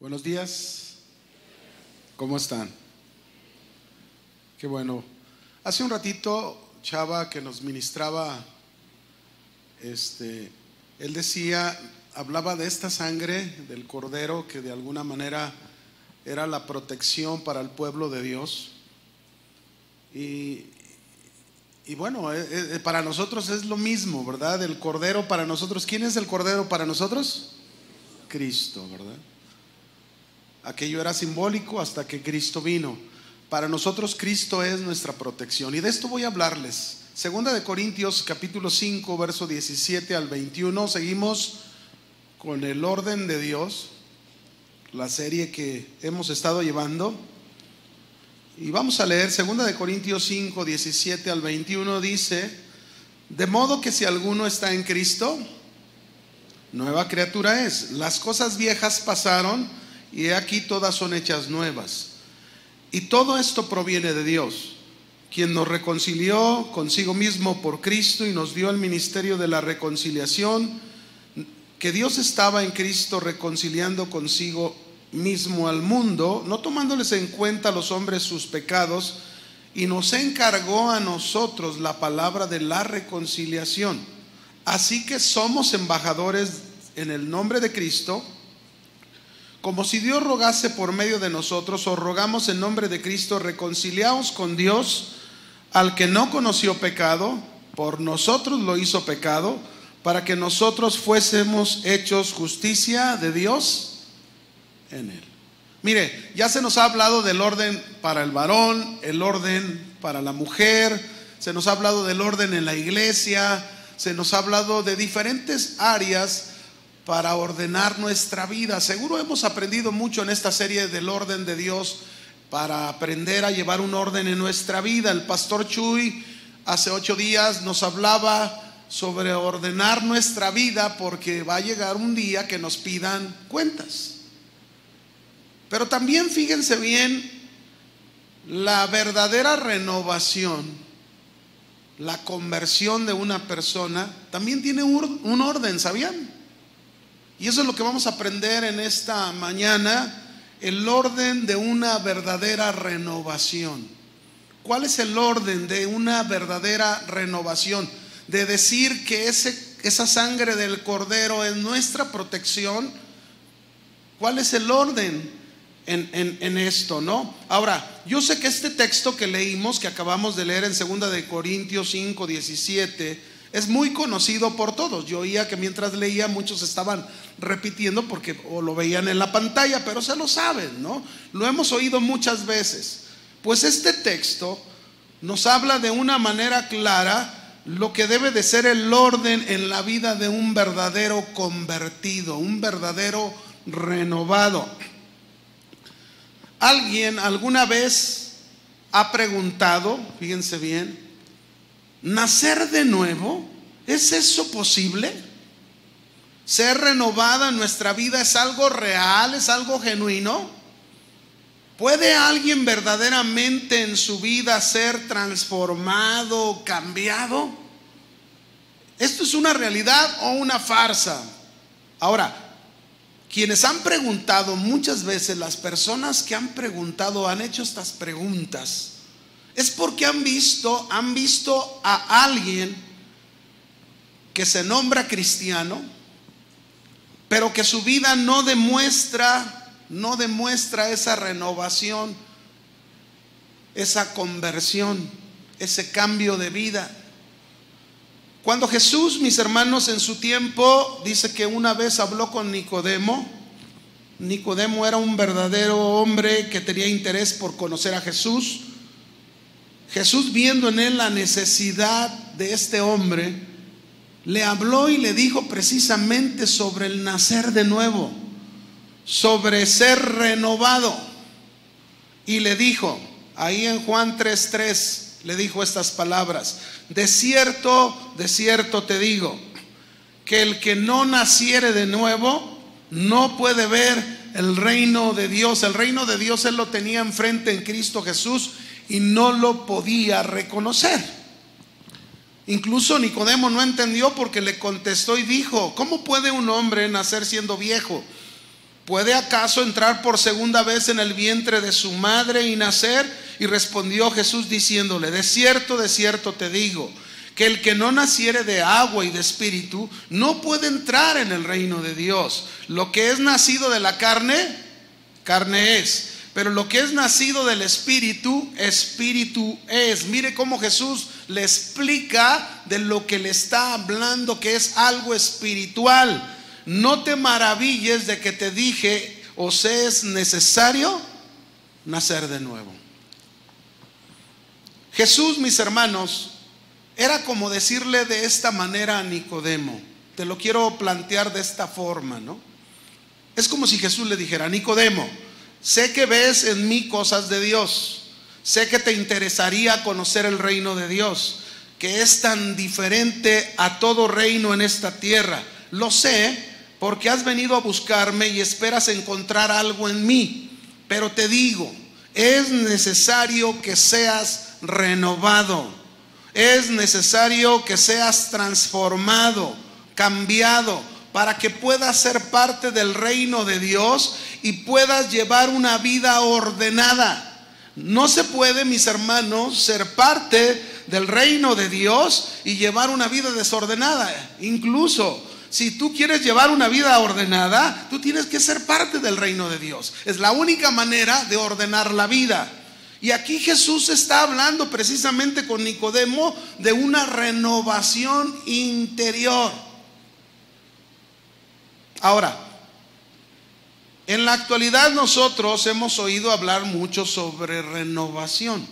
Buenos días, ¿cómo están? Qué bueno. Hace un ratito, Chava, que nos ministraba, él decía, hablaba de esta sangre del Cordero que de alguna manera era la protección para el pueblo de Dios. Y bueno, para nosotros es lo mismo, ¿verdad? El Cordero para nosotros, ¿quién es el Cordero para nosotros? Cristo, ¿verdad? Aquello era simbólico hasta que Cristo vino. Para nosotros Cristo es nuestra protección. Y de esto voy a hablarles. Segunda de Corintios capítulo 5, verso 17 al 21. Seguimos con el orden de Dios, la serie que hemos estado llevando. Y vamos a leer Segunda de Corintios 5, 17 al 21. Dice: de modo que si alguno está en Cristo, nueva criatura es. Las cosas viejas pasaron y he aquí todas son hechas nuevas. Y todo esto proviene de Dios, quien nos reconcilió consigo mismo por Cristo y nos dio el ministerio de la reconciliación, que Dios estaba en Cristo reconciliando consigo mismo al mundo, no tomándoles en cuenta a los hombres sus pecados, y nos encargó a nosotros la palabra de la reconciliación. Así que somos embajadores en el nombre de Cristo. Como si Dios rogase por medio de nosotros, os rogamos en nombre de Cristo, reconciliaos con Dios. Al que no conoció pecado, por nosotros lo hizo pecado, para que nosotros fuésemos hechos justicia de Dios en él. Mire, ya se nos ha hablado del orden para el varón, el orden para la mujer, se nos ha hablado del orden en la iglesia, se nos ha hablado de diferentes áreas para ordenar nuestra vida. Seguro hemos aprendido mucho en esta serie del orden de Dios para aprender a llevar un orden en nuestra vida. El pastor Chuy hace 8 días nos hablaba sobre ordenar nuestra vida, porque va a llegar un día que nos pidan cuentas. Pero también fíjense bien, la verdadera renovación, la conversión de una persona también tiene un orden, ¿sabían? Y eso es lo que vamos a aprender en esta mañana, el orden de una verdadera renovación. ¿Cuál es el orden de una verdadera renovación? De decir que esa sangre del Cordero es nuestra protección. ¿Cuál es el orden en esto, no? Ahora, yo sé que este texto que leímos, que acabamos de leer en 2 de Corintios 5, 17, es muy conocido por todos. Yo oía que mientras leía muchos estaban repitiendo porque o lo veían en la pantalla, pero se lo saben, ¿no? Lo hemos oído muchas veces. Pues este texto nos habla de una manera clara lo que debe de ser el orden en la vida de un verdadero convertido, un verdadero renovado. ¿Alguien alguna vez ha preguntado, fíjense bien, nacer de nuevo? ¿Es eso posible? ¿Ser renovada en nuestra vida es algo real? ¿Es algo genuino? ¿Puede alguien verdaderamente en su vida ser transformado, cambiado? ¿Esto es una realidad o una farsa? Ahora, quienes han preguntado, muchas veces las personas que han preguntado, han hecho estas preguntas, es porque han visto a alguien que se nombra cristiano, pero que su vida no demuestra esa renovación, esa conversión, ese cambio de vida. Cuando Jesús, mis hermanos, en su tiempo, dice que una vez habló con Nicodemo. Nicodemo era un verdadero hombre que tenía interés por conocer a Jesús. Jesús, viendo en él la necesidad de este hombre, le habló y le dijo precisamente sobre el nacer de nuevo, sobre ser renovado. Y le dijo, ahí en Juan 3:3, le dijo estas palabras: de cierto te digo, que el que no naciere de nuevo no puede ver el reino de Dios. El reino de Dios él lo tenía enfrente en Cristo Jesús y no lo podía reconocer. Incluso Nicodemo no entendió, porque le contestó y dijo: ¿cómo puede un hombre nacer siendo viejo? ¿Puede acaso entrar por segunda vez en el vientre de su madre y nacer? Y respondió Jesús diciéndole: de cierto te digo, que el que no naciere de agua y de espíritu no puede entrar en el reino de Dios. Lo que es nacido de la carne, carne es, pero lo que es nacido del espíritu, espíritu es. Mire cómo Jesús le explica de lo que le está hablando, que es algo espiritual. No te maravilles de que te dije, os es necesario nacer de nuevo. Jesús, mis hermanos, era como decirle de esta manera a Nicodemo. Te lo quiero plantear de esta forma, ¿no? Es como si Jesús le dijera: Nicodemo, sé que ves en mí cosas de Dios, sé que te interesaría conocer el reino de Dios, que es tan diferente a todo reino en esta tierra. Lo sé porque has venido a buscarme y esperas encontrar algo en mí. Pero te digo, es necesario que seas renovado. Es necesario que seas transformado, cambiado, para que puedas ser parte del reino de Dios y puedas llevar una vida ordenada. No se puede, mis hermanos, ser parte del reino de Dios y llevar una vida desordenada. Incluso si tú quieres llevar una vida ordenada, tú tienes que ser parte del reino de Dios. Es la única manera de ordenar la vida. Y aquí Jesús está hablando precisamente con Nicodemo de una renovación interior. Ahora, en la actualidad nosotros hemos oído hablar mucho sobre renovación.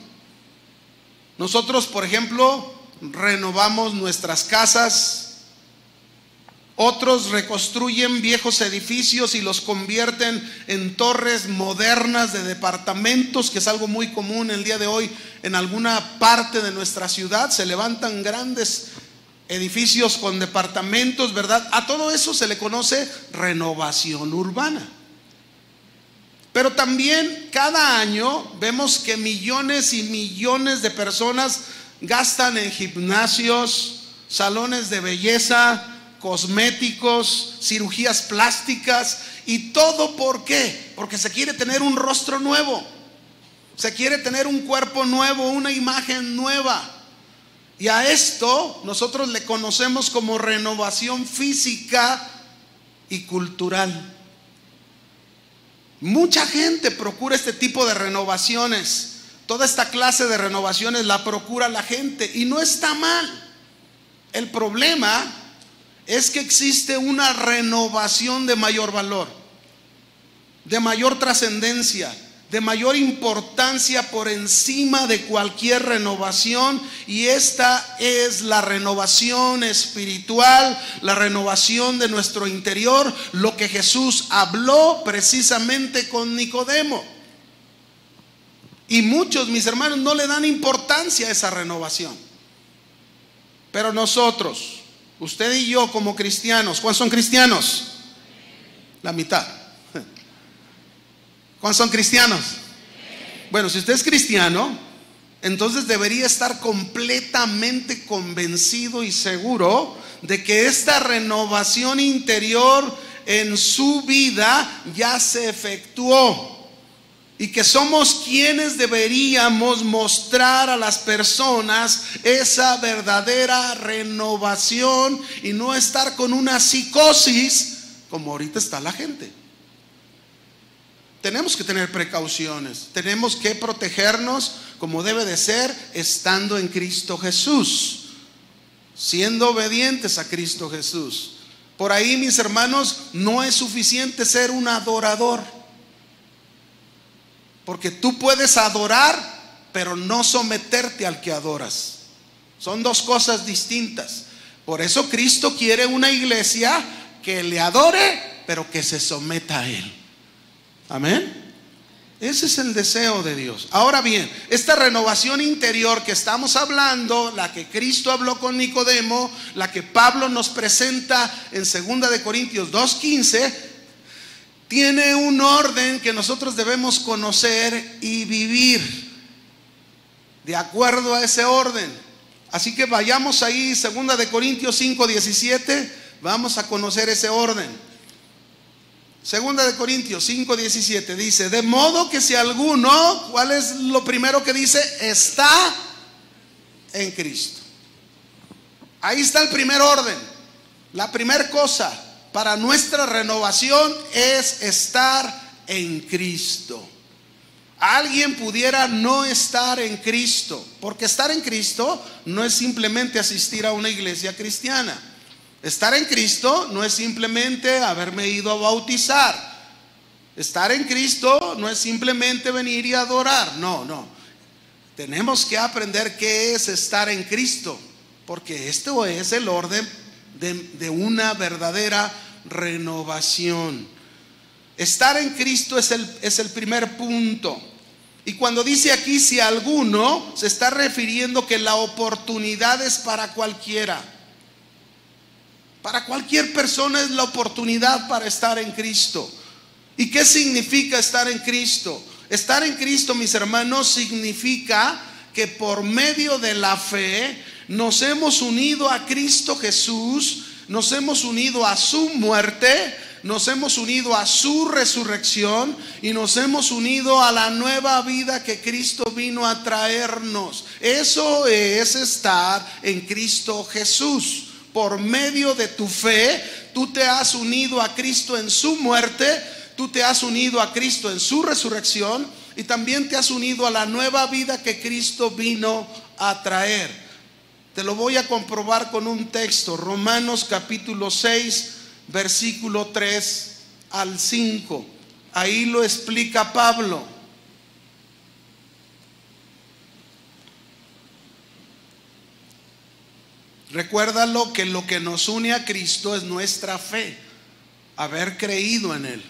Nosotros, por ejemplo, renovamos nuestras casas. Otros reconstruyen viejos edificios y los convierten en torres modernas de departamentos, que es algo muy común el día de hoy en alguna parte de nuestra ciudad. Se levantan grandes edificios con departamentos, ¿verdad? A todo eso se le conoce renovación urbana. Pero también cada año vemos que millones y millones de personas gastan en gimnasios, salones de belleza, cosméticos, cirugías plásticas. ¿Y todo por qué? Porque se quiere tener un rostro nuevo, se quiere tener un cuerpo nuevo, una imagen nueva. Y a esto nosotros le conocemos como renovación física y cultural. Mucha gente procura este tipo de renovaciones. Toda esta clase de renovaciones la procura la gente y no está mal. El problema es que existe una renovación de mayor valor, de mayor trascendencia, de mayor importancia por encima de cualquier renovación, y esta es la renovación espiritual, la renovación de nuestro interior, lo que Jesús habló precisamente con Nicodemo. Y muchos, mis hermanos, no le dan importancia a esa renovación. Pero nosotros, usted y yo como cristianos, ¿cuántos son cristianos? La mitad. ¿Cuántos son cristianos? Bueno, si usted es cristiano, entonces debería estar completamente convencido y seguro de que esta renovación interior en su vida ya se efectuó. Y que somos quienes deberíamos mostrar a las personas esa verdadera renovación y no estar con una psicosis como ahorita está la gente. Tenemos que tener precauciones, tenemos que protegernos como debe de ser, estando en Cristo Jesús, siendo obedientes a Cristo Jesús. Por ahí, mis hermanos, no es suficiente ser un adorador, porque tú puedes adorar, pero no someterte al que adoras. Son dos cosas distintas. Por eso Cristo quiere una iglesia que le adore, pero que se someta a Él. Amén. Ese es el deseo de Dios. Ahora bien, esta renovación interior que estamos hablando, la que Cristo habló con Nicodemo, la que Pablo nos presenta en 2 Corintios 2:15, tiene un orden que nosotros debemos conocer y vivir de acuerdo a ese orden. Así que vayamos ahí, 2 Corintios 5:17, vamos a conocer ese orden. Segunda de Corintios 5:17 dice: de modo que si alguno, ¿cuál es lo primero que dice? Está en Cristo. Ahí está el primer orden. La primera cosa para nuestra renovación es estar en Cristo. Alguien pudiera no estar en Cristo, porque estar en Cristo no es simplemente asistir a una iglesia cristiana. Estar en Cristo no es simplemente haberme ido a bautizar. Estar en Cristo no es simplemente venir y adorar. No. Tenemos que aprender qué es estar en Cristo, porque esto es el orden de una verdadera renovación. Estar en Cristo es el primer punto. Y cuando dice aquí si alguno, se está refiriendo que la oportunidad es para cualquiera. Para cualquier persona es la oportunidad para estar en Cristo. ¿Y qué significa estar en Cristo? Estar en Cristo, mis hermanos, significa que por medio de la fe nos hemos unido a Cristo Jesús, nos hemos unido a su muerte, nos hemos unido a su resurrección y nos hemos unido a la nueva vida que Cristo vino a traernos. Eso es estar en Cristo Jesús. Por medio de tu fe, tú te has unido a Cristo en su muerte, tú te has unido a Cristo en su resurrección y también te has unido a la nueva vida que Cristo vino a traer. Te lo voy a comprobar con un texto, Romanos capítulo 6, versículo 3 al 5. Ahí lo explica Pablo. Recuérdalo que lo que nos une a Cristo es nuestra fe, haber creído en Él.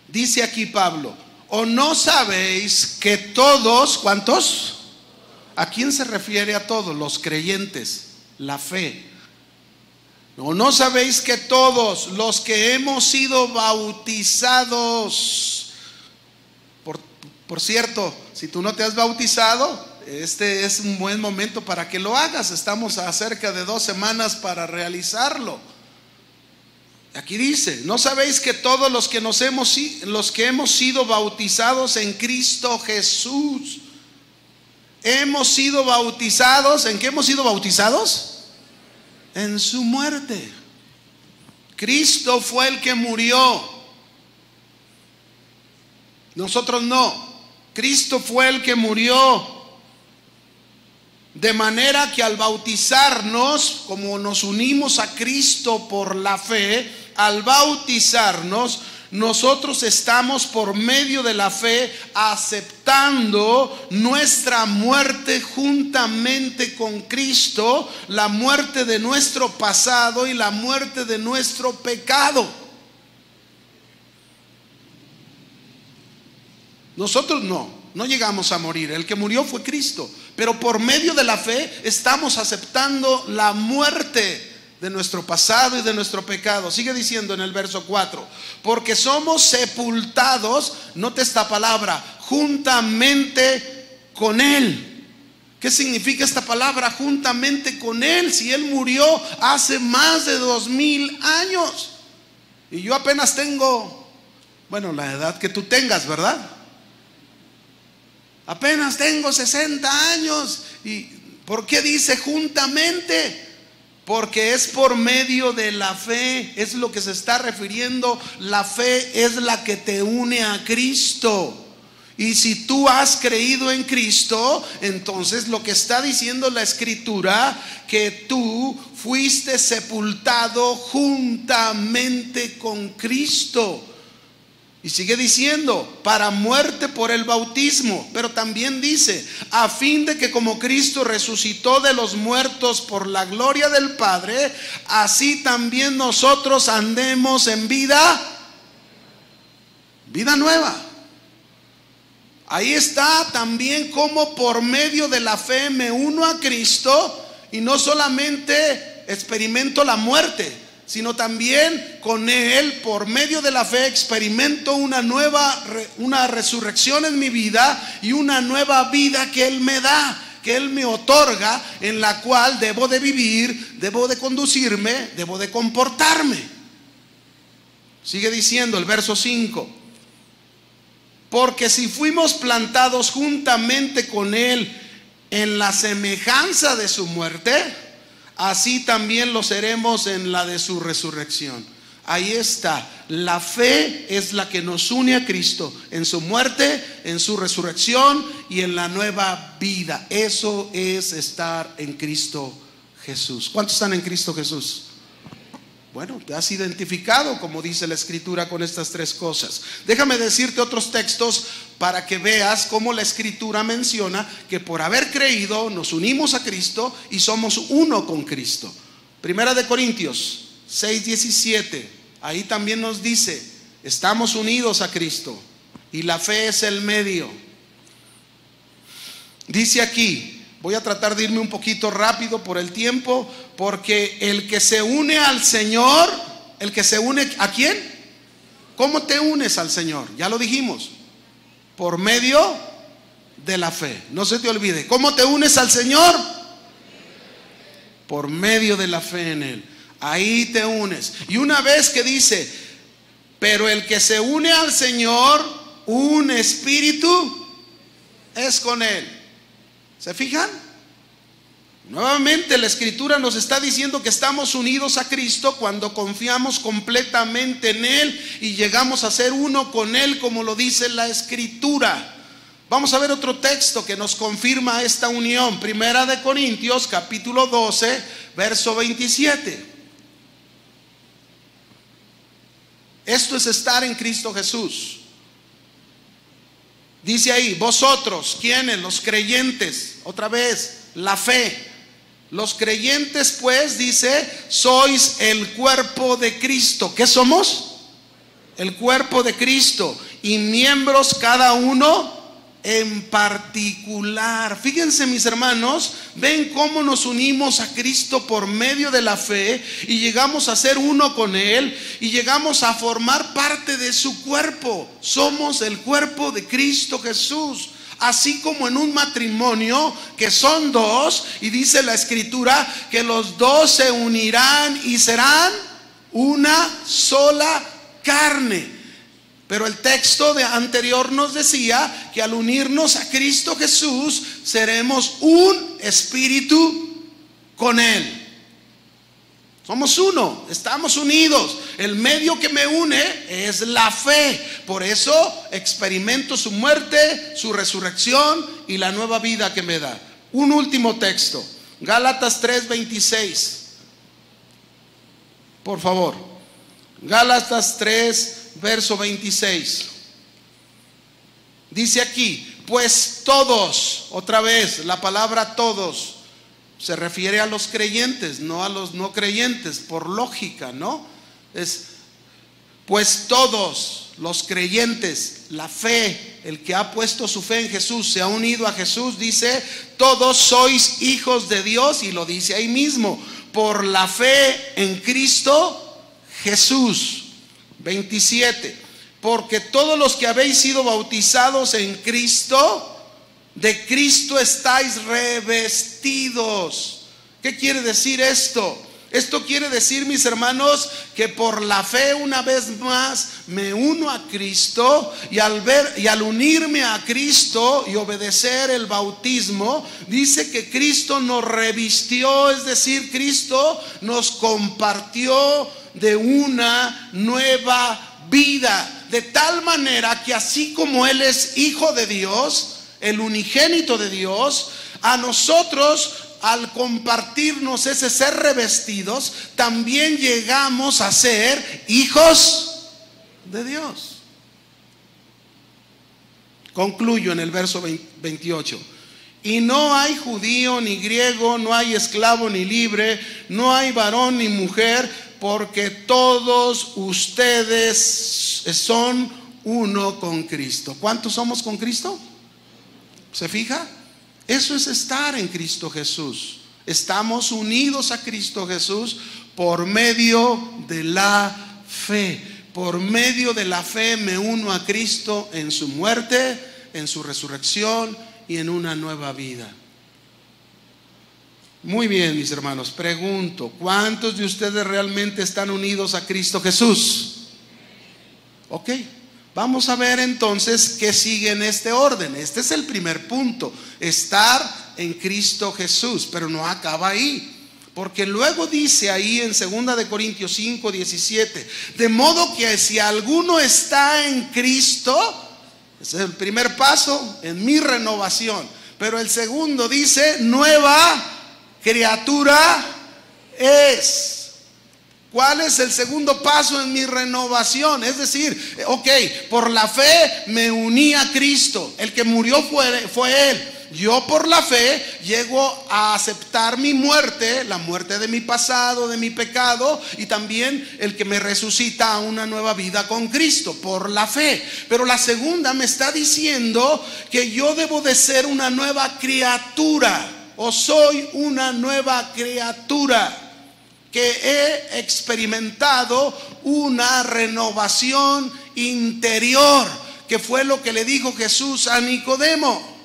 Dice aquí Pablo: ¿o no sabéis que todos, ¿cuántos? ¿A quién se refiere a todos? Los creyentes, la fe. ¿O no sabéis que todos los que hemos sido bautizados? Por cierto, si tú no te has bautizado, este es un buen momento para que lo hagas. Estamos a cerca de 2 semanas para realizarlo. Aquí dice: ¿no sabéis que todos los que hemos sido bautizados en Cristo Jesús, hemos sido bautizados? ¿En qué hemos sido bautizados? En su muerte. Cristo fue el que murió, nosotros no. Cristo fue el que murió. De manera que al bautizarnos, como nos unimos a Cristo por la fe, al bautizarnos, nosotros estamos por medio de la fe aceptando nuestra muerte juntamente con Cristo, la muerte de nuestro pasado y la muerte de nuestro pecado. Nosotros no llegamos a morir, el que murió fue Cristo, pero por medio de la fe estamos aceptando la muerte de nuestro pasado y de nuestro pecado. Sigue diciendo en el verso 4: porque somos sepultados, note esta palabra, juntamente con Él. ¿Qué significa esta palabra, juntamente con Él? Si Él murió hace más de 2000 años y yo apenas tengo, la edad que tú tengas, ¿verdad? Apenas tengo 60 años. ¿Y por qué dice juntamente? Porque es por medio de la fe, es lo que se está refiriendo. La fe es la que te une a Cristo. Y si tú has creído en Cristo, entonces lo que está diciendo la Escritura, que tú fuiste sepultado juntamente con Cristo. Y sigue diciendo, para muerte por el bautismo, pero también dice, a fin de que como Cristo resucitó de los muertos por la gloria del Padre, así también nosotros andemos en vida nueva. Ahí está también como por medio de la fe me uno a Cristo y no solamente experimento la muerte, sino también con Él, por medio de la fe, experimento una resurrección en mi vida y una nueva vida que Él me da, que Él me otorga, en la cual debo de vivir, debo de conducirme, debo de comportarme. Sigue diciendo el verso 5. Porque si fuimos plantados juntamente con Él en la semejanza de su muerte, así también lo seremos en la de su resurrección. Ahí está. La fe es la que nos une a Cristo en su muerte, en su resurrección y en la nueva vida. Eso es estar en Cristo Jesús. ¿Cuántos están en Cristo Jesús? Bueno, te has identificado, como dice la Escritura, con estas tres cosas. Déjame decirte otros textos para que veas cómo la Escritura menciona que por haber creído nos unimos a Cristo y somos uno con Cristo. Primera de Corintios 6:17. Ahí también nos dice, estamos unidos a Cristo y la fe es el medio. Dice aquí, voy a tratar de irme un poquito rápido por el tiempo, porque el que se une al Señor, el que se une ¿a quién? ¿Cómo te unes al Señor? Ya lo dijimos, por medio de la fe. No se te olvide, ¿cómo te unes al Señor? Por medio de la fe en Él. Ahí te unes. Y una vez que dice, pero el que se une al Señor, un espíritu es con Él. ¿Se fijan? Nuevamente la Escritura nos está diciendo que estamos unidos a Cristo cuando confiamos completamente en Él y llegamos a ser uno con Él, como lo dice la Escritura. Vamos a ver otro texto que nos confirma esta unión. Primera de Corintios capítulo 12 verso 27. Esto es estar en Cristo Jesús. Dice ahí, vosotros, ¿quiénes? Los creyentes. Otra vez, la fe. Los creyentes, pues, dice, sois el cuerpo de Cristo. ¿Qué somos? El cuerpo de Cristo. Y miembros cada uno en particular. Fíjense, mis hermanos, ven cómo nos unimos a Cristo por medio de la fe y llegamos a ser uno con Él y llegamos a formar parte de su cuerpo. Somos el cuerpo de Cristo Jesús. Así como en un matrimonio que son dos, y dice la Escritura que los dos se unirán y serán una sola carne. Pero el texto anterior nos decía que al unirnos a Cristo Jesús seremos un espíritu con Él. Somos uno, estamos unidos. El medio que me une es la fe. Por eso experimento su muerte, su resurrección y la nueva vida que me da. Un último texto, Gálatas 3:26. Por favor, Gálatas 3, verso 26. Dice aquí, pues todos, otra vez, la palabra todos se refiere a los creyentes, no a los no creyentes, por lógica, ¿no? Es, pues todos los creyentes, la fe, el que ha puesto su fe en Jesús, se ha unido a Jesús, dice, todos sois hijos de Dios, y lo dice ahí mismo, por la fe en Cristo Jesús. 27, porque todos los que habéis sido bautizados en Cristo, de Cristo estáis revestidos. ¿Qué quiere decir esto? Esto quiere decir, mis hermanos, que por la fe una vez más me uno a Cristo y al unirme a Cristo y obedecer el bautismo, dice que Cristo nos revistió, es decir, Cristo nos compartió de una nueva vida, de tal manera que así como Él es hijo de Dios, el unigénito de Dios, a nosotros al compartirnos ese ser revestidos, también llegamos a ser hijos de Dios. Concluyo en el verso 28. Y no hay judío ni griego, no hay esclavo ni libre, no hay varón ni mujer, porque todos ustedes son uno con Cristo. ¿Cuántos somos con Cristo? ¿Se fija? Eso es estar en Cristo Jesús. Estamos unidos a Cristo Jesús por medio de la fe. Por medio de la fe me uno a Cristo en su muerte, en su resurrección y en una nueva vida. Muy bien, mis hermanos, pregunto, ¿cuántos de ustedes realmente están unidos a Cristo Jesús? Ok, vamos a ver entonces qué sigue en este orden. Este es el primer punto, estar en Cristo Jesús, pero no acaba ahí. Porque luego dice ahí en 2 de Corintios 5, 17, de modo que si alguno está en Cristo, ese es el primer paso en mi renovación. Pero el segundo dice, nueva criatura es. ¿Cuál es el segundo paso en mi renovación? Es decir, ok, por la fe me uní a Cristo. El que murió fue Él. Yo por la fe llego a aceptar mi muerte, la muerte de mi pasado, de mi pecado, y también el que me resucita a una nueva vida con Cristo, por la fe. Pero la segunda me está diciendo que yo debo de ser una nueva criatura, o soy una nueva criatura, que he experimentado una renovación interior, que fue lo que le dijo Jesús a Nicodemo.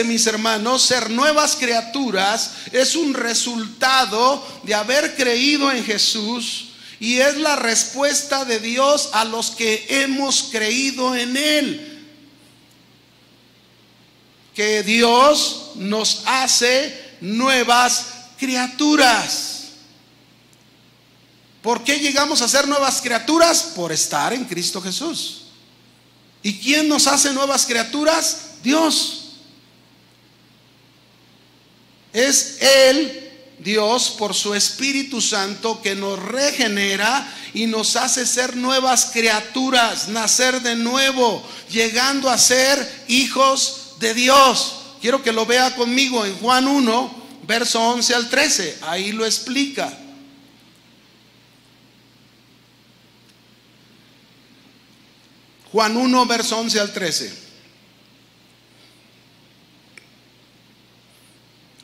Mis hermanos, ser nuevas criaturas es un resultado de haber creído en Jesús, y es la respuesta de Dios a los que hemos creído en Él. Que Dios nos hace nuevas criaturas. ¿Por qué llegamos a ser nuevas criaturas? Por estar en Cristo Jesús. ¿Y quién nos hace nuevas criaturas? Dios. Es Él, Dios, por su Espíritu Santo, que nos regenera y nos hace ser nuevas criaturas, nacer de nuevo, llegando a ser hijos de Dios. Quiero que lo vea conmigo en Juan 1, verso 11 al 13. Ahí lo explica. Juan 1, verso 11 al 13.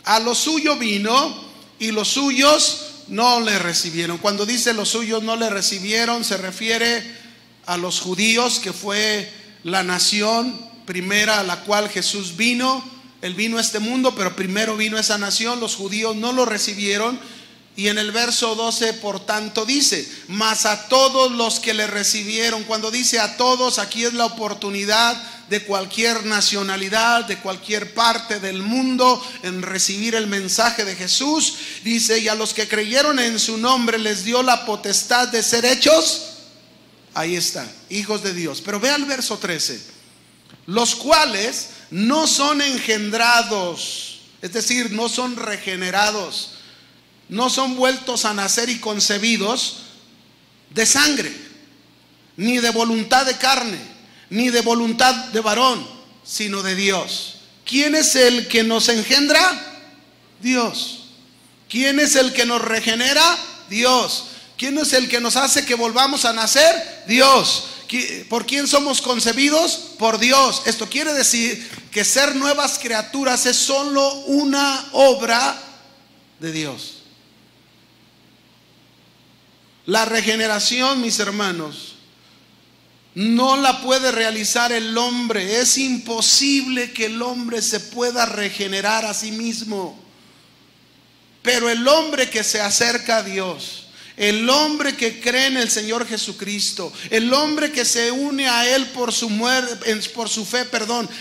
A lo suyo vino y los suyos no le recibieron. Cuando dice los suyos no le recibieron, se refiere a los judíos, que fue la nación primera a la cual Jesús vino. Él vino a este mundo, pero primero vino esa nación. Los judíos no lo recibieron. Y en el verso 12, por tanto, dice, mas a todos los que le recibieron. Cuando dice a todos, aquí es la oportunidad de cualquier nacionalidad, de cualquier parte del mundo, en recibir el mensaje de Jesús. Dice, y a los que creyeron en su nombre les dio la potestad de ser hechos, ahí está, hijos de Dios. Pero vea el verso 13, los cuales no son engendrados, es decir, no son regenerados, no son vueltos a nacer y concebidos de sangre, ni de voluntad de carne, ni de voluntad de varón, sino de Dios. ¿Quién es el que nos engendra? Dios. ¿Quién es el que nos regenera? Dios. ¿Quién es el que nos hace que volvamos a nacer? Dios. ¿Por quién somos concebidos? Por Dios. Esto quiere decir que ser nuevas criaturas es solo una obra de Dios. La regeneración, mis hermanos, no la puede realizar el hombre. Es imposible que el hombre se pueda regenerar a sí mismo. Pero el hombre que se acerca a Dios, el hombre que cree en el Señor Jesucristo, el hombre que se une a Él por su muerte, por su fe,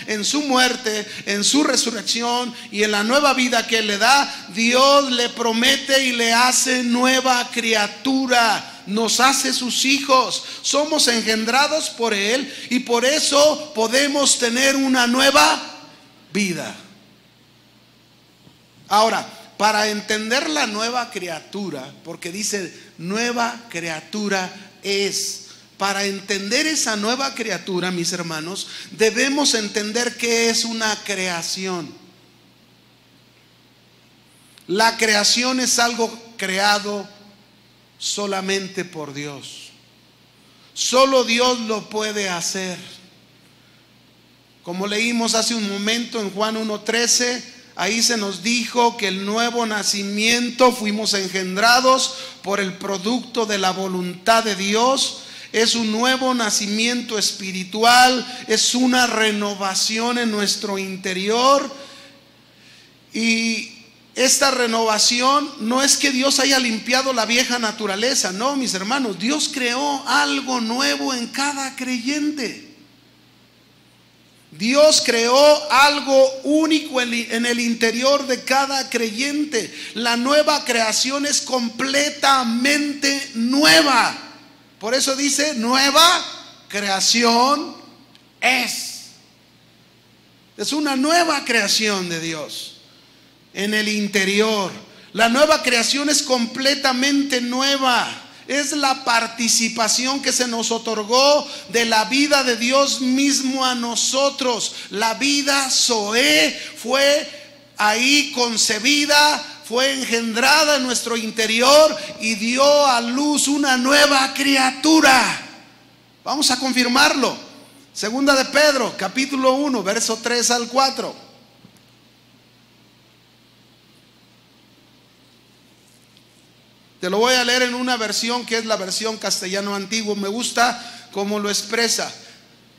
en su muerte, en su resurrección y en la nueva vida que Él le da, Dios le promete y le hace nueva criatura. Nos hace sus hijos, somos engendrados por Él, y por eso podemos tener una nueva vida. Ahora, para entender la nueva criatura, porque dice nueva criatura es, para entender esa nueva criatura, mis hermanos, debemos entender qué es una creación. La creación es algo creado solamente por Dios. Solo Dios lo puede hacer. Como leímos hace un momento en Juan 1:13, ahí se nos dijo que el nuevo nacimiento, fuimos engendrados por el producto de la voluntad de Dios. Es un nuevo nacimiento espiritual, es una renovación en nuestro interior. Y esta renovación no es que Dios haya limpiado la vieja naturaleza, no, mis hermanos, Dios creó algo nuevo en cada creyente. Dios creó algo único en el interior de cada creyente. La nueva creación es completamente nueva. Por eso dice, nueva creación es. Es una nueva creación de Dios en el interior. La nueva creación es completamente nueva. Es la participación que se nos otorgó de la vida de Dios mismo a nosotros. La vida Zoé fue ahí concebida, fue engendrada en nuestro interior y dio a luz una nueva criatura. Vamos a confirmarlo. Segunda de Pedro, capítulo 1, verso 3 al 4. Te lo voy a leer en una versión que es la versión castellano antiguo. Me gusta cómo lo expresa.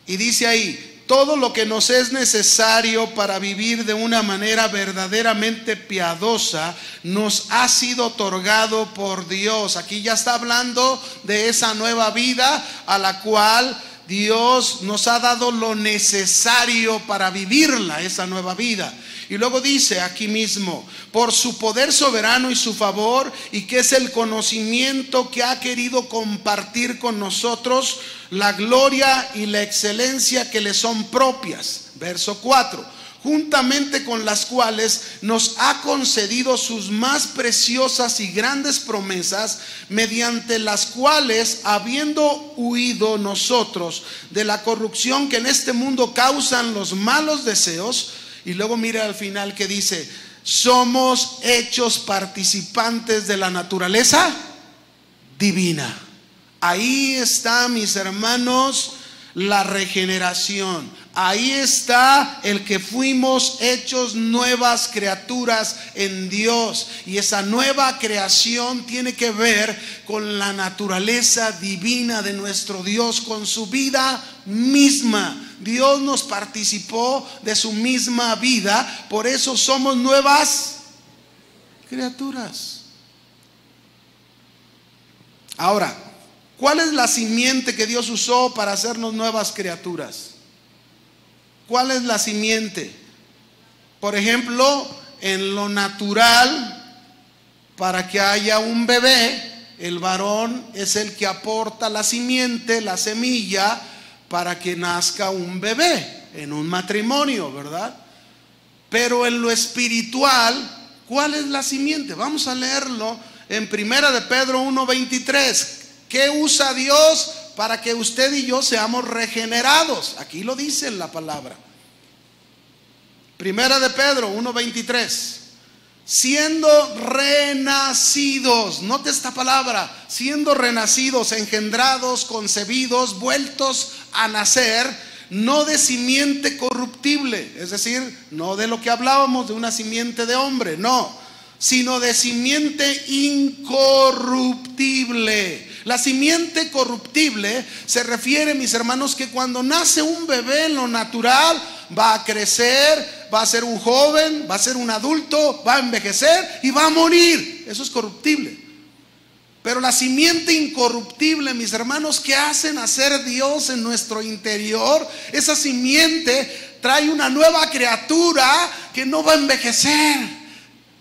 Y dice ahí: todo lo que nos es necesario para vivir de una manera verdaderamente piadosa nos ha sido otorgado por Dios. Aquí ya está hablando de esa nueva vida a la cual Dios nos ha dado lo necesario para vivirla, esa nueva vida. Y luego dice aquí mismo: por su poder soberano y su favor, y que es el conocimiento que ha querido compartir con nosotros, la gloria y la excelencia que le son propias. Verso 4: juntamente con las cuales nos ha concedido sus más preciosas y grandes promesas, mediante las cuales, habiendo huido nosotros de la corrupción que en este mundo causan los malos deseos. Y luego mira al final que dice: somos hechos participantes de la naturaleza divina. Ahí está, mis hermanos, la regeneración. Ahí está el que fuimos hechos nuevas criaturas en Dios. Y esa nueva creación tiene que ver con la naturaleza divina de nuestro Dios, con su vida misma. Dios nos participó de su misma vida, por eso somos nuevas criaturas. Ahora, ¿cuál es la simiente que Dios usó para hacernos nuevas criaturas? ¿Cuál es la simiente? Por ejemplo, en lo natural, para que haya un bebé, el varón es el que aporta la simiente, la semilla, para que nazca un bebé en un matrimonio, ¿verdad? Pero en lo espiritual, ¿cuál es la simiente? Vamos a leerlo en Primera de Pedro 1:23. ¿Qué usa Dios para que usted y yo seamos regenerados? Aquí lo dice en la palabra. Primera de Pedro 1:23. Siendo renacidos, note esta palabra, siendo renacidos, engendrados, concebidos, vueltos a nacer, no de simiente corruptible, es decir, no de lo que hablábamos de una simiente de hombre, no, sino de simiente incorruptible. La simiente corruptible se refiere, mis hermanos, que cuando nace un bebé en lo natural, va a crecer, va a ser un joven, va a ser un adulto, va a envejecer y va a morir. Eso es corruptible. Pero la simiente incorruptible, mis hermanos, que hace nacer Dios en nuestro interior, esa simiente trae una nueva criatura que no va a envejecer.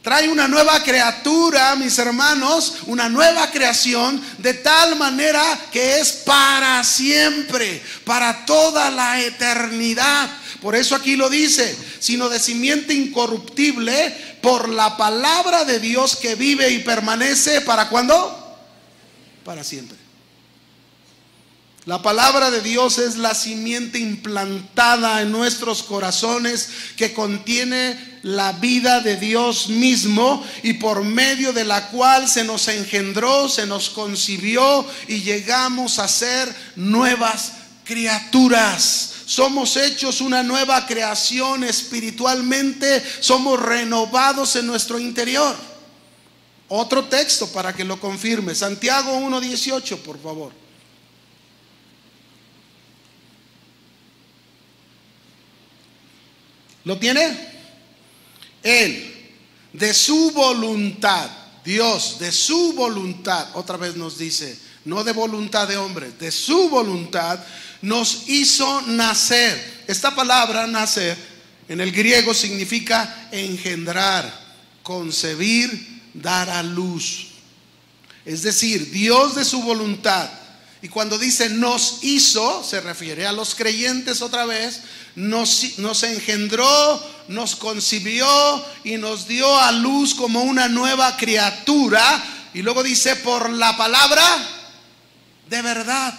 Trae una nueva criatura, mis hermanos, una nueva creación, de tal manera que es para siempre, para toda la eternidad. Por eso aquí lo dice, sino de simiente incorruptible, por la palabra de Dios que vive y permanece, ¿para cuándo? Para siempre. La palabra de Dios es la simiente implantada en nuestros corazones que contiene la vida de Dios mismo y por medio de la cual se nos engendró, se nos concibió y llegamos a ser nuevas criaturas. Somos hechos una nueva creación espiritualmente, somos renovados en nuestro interior. Otro texto para que lo confirme, Santiago 1:18, por favor. ¿Lo tiene? Él, de su voluntad. Dios, de su voluntad, otra vez nos dice, no de voluntad de hombre, de su voluntad nos hizo nacer. Esta palabra nacer en el griego significa engendrar, concebir, dar a luz. Es decir, Dios de su voluntad. Y cuando dice nos hizo, se refiere a los creyentes otra vez. Nos engendró, nos concibió y nos dio a luz como una nueva criatura. Y luego dice por la palabra de verdad.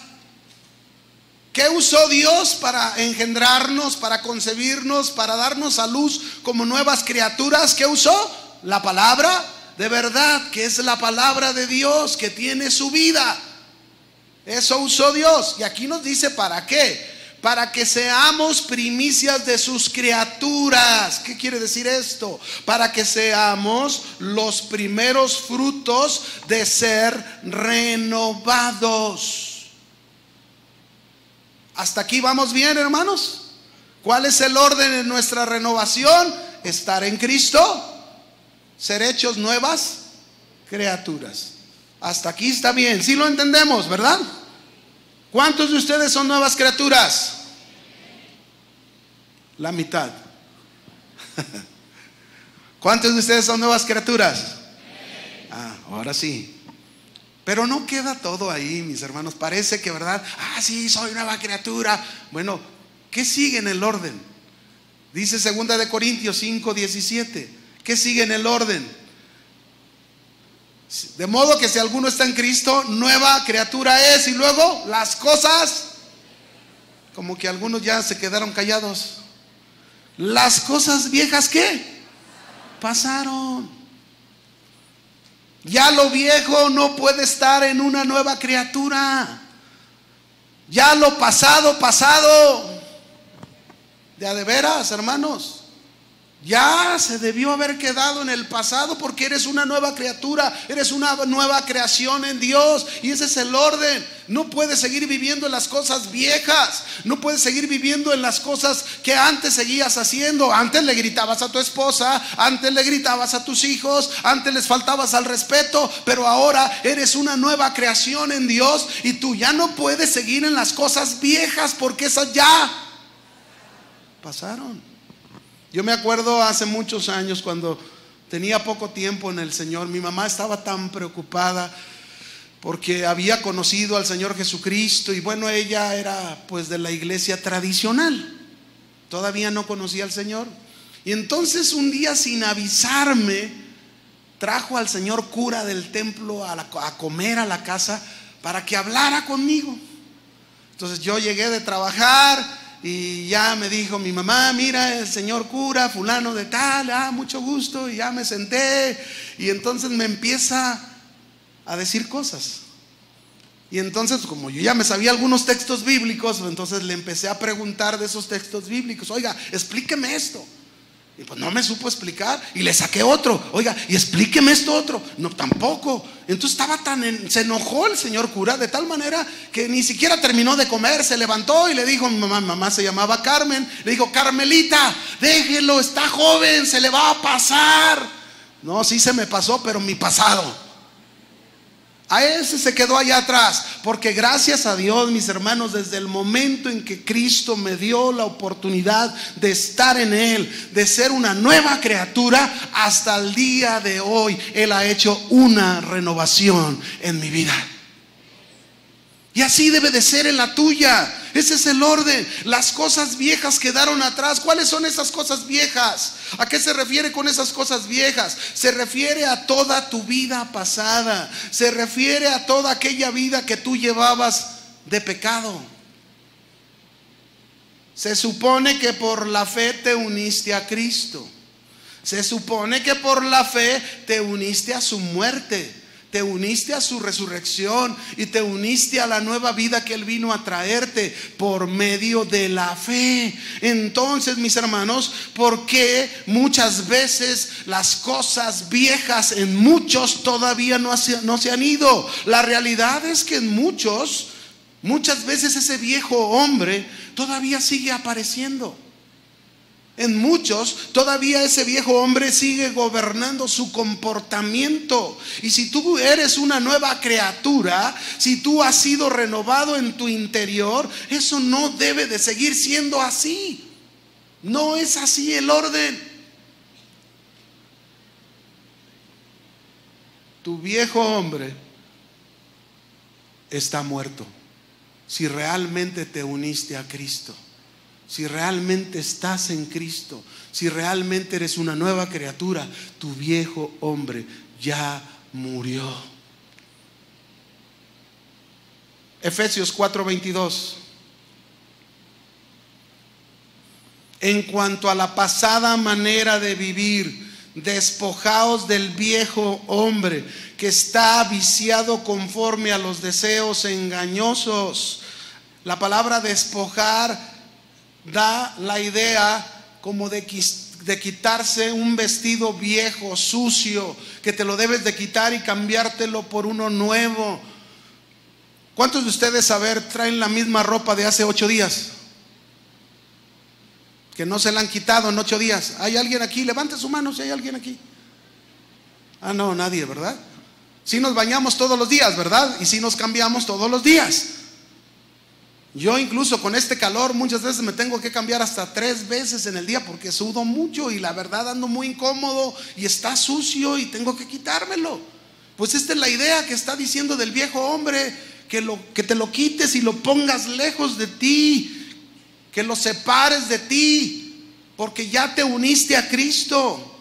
¿Qué usó Dios para engendrarnos, para concebirnos, para darnos a luz como nuevas criaturas? ¿Qué usó? La palabra de verdad, que es la palabra de Dios, que tiene su vida. Eso usó Dios. Y aquí nos dice ¿para qué? Para que seamos primicias de sus criaturas. ¿Qué quiere decir esto? Para que seamos los primeros frutos de ser renovados. ¿Hasta aquí vamos bien, hermanos? ¿Cuál es el orden en nuestra renovación? Estar en Cristo, ser hechos nuevas criaturas. Hasta aquí está bien, sí lo entendemos, ¿verdad? ¿Cuántos de ustedes son nuevas criaturas? La mitad. ¿Cuántos de ustedes son nuevas criaturas? Ahora sí. Pero no queda todo ahí, mis hermanos. Parece que, ¿verdad? Sí, soy nueva criatura. Bueno, ¿qué sigue en el orden? Dice 2 de Corintios 5:17. ¿Qué sigue en el orden? De modo que si alguno está en Cristo, nueva criatura es. Y luego las cosas, como que algunos ya se quedaron callados. Las cosas viejas, ¿qué? Pasaron. Ya lo viejo no puede estar en una nueva criatura. Ya lo pasado, pasado. De veras, hermanos. Ya se debió haber quedado en el pasado, porque eres una nueva criatura, eres una nueva creación en Dios. Y ese es el orden. No puedes seguir viviendo en las cosas viejas. No puedes seguir viviendo en las cosas que antes seguías haciendo. Antes le gritabas a tu esposa, antes le gritabas a tus hijos, antes les faltabas al respeto. Pero ahora eres una nueva creación en Dios, y tú ya no puedes seguir en las cosas viejas, porque esas ya pasaron. Yo me acuerdo hace muchos años, cuando tenía poco tiempo en el Señor, mi mamá estaba tan preocupada porque había conocido al Señor Jesucristo, y bueno, ella era pues de la iglesia tradicional, todavía no conocía al Señor. Y entonces un día, sin avisarme, trajo al señor cura del templo a comer a la casa para que hablara conmigo. Entonces yo llegué de trabajar y ya me dijo mi mamá: mira, el señor cura fulano de tal, mucho gusto. Y ya me senté, y entonces me empieza a decir cosas. Y entonces, como yo ya me sabía algunos textos bíblicos, entonces le empecé a preguntar de esos textos bíblicos: oiga, explíqueme esto. Y pues no me supo explicar, y le saqué otro: oiga, y explíqueme esto otro. No, tampoco. Entonces estaba se enojó el señor cura de tal manera que ni siquiera terminó de comer. Se levantó y le dijo a mi mamá se llamaba Carmen, le dijo: Carmelita, déjelo, está joven, se le va a pasar. No, sí se me pasó, pero mi pasado. A ese se quedó allá atrás, porque gracias a Dios, mis hermanos, desde el momento en que Cristo me dio la oportunidad de estar en Él, de ser una nueva criatura, hasta el día de hoy Él ha hecho una renovación en mi vida. Y así debe de ser en la tuya. Ese es el orden. Las cosas viejas quedaron atrás. ¿Cuáles son esas cosas viejas? ¿A qué se refiere con esas cosas viejas? Se refiere a toda tu vida pasada. Se refiere a toda aquella vida que tú llevabas de pecado. Se supone que por la fe te uniste a Cristo. Se supone que por la fe te uniste a su muerte, te uniste a su resurrección y te uniste a la nueva vida que Él vino a traerte por medio de la fe. Entonces, mis hermanos, ¿por qué muchas veces las cosas viejas en muchos todavía no se han ido? La realidad es que en muchas veces ese viejo hombre todavía sigue apareciendo. En muchos todavía ese viejo hombre sigue gobernando su comportamiento. Y si tú eres una nueva criatura, si tú has sido renovado en tu interior, eso no debe de seguir siendo así. No es así el orden. Tu viejo hombre está muerto. Si realmente te uniste a Cristo, si realmente estás en Cristo, si realmente eres una nueva criatura, tu viejo hombre ya murió. Efesios 4:22. En cuanto a la pasada manera de vivir, despojaos del viejo hombre que está viciado conforme a los deseos engañosos. La palabra despojar da la idea como de quitarse un vestido viejo, sucio, que te lo debes de quitar y cambiártelo por uno nuevo. ¿Cuántos de ustedes, traen la misma ropa de hace 8 días? Que no se la han quitado en 8 días. ¿Hay alguien aquí? Levante su mano si hay alguien aquí. Ah, no, nadie, ¿verdad? Sí nos bañamos todos los días, ¿verdad? Y sí nos cambiamos todos los días. Yo incluso con este calor muchas veces me tengo que cambiar hasta 3 veces en el día porque sudo mucho y la verdad ando muy incómodo y está sucio y tengo que quitármelo. Pues esta es la idea que está diciendo del viejo hombre, que te lo quites y lo pongas lejos de ti, que lo separes de ti, porque ya te uniste a Cristo.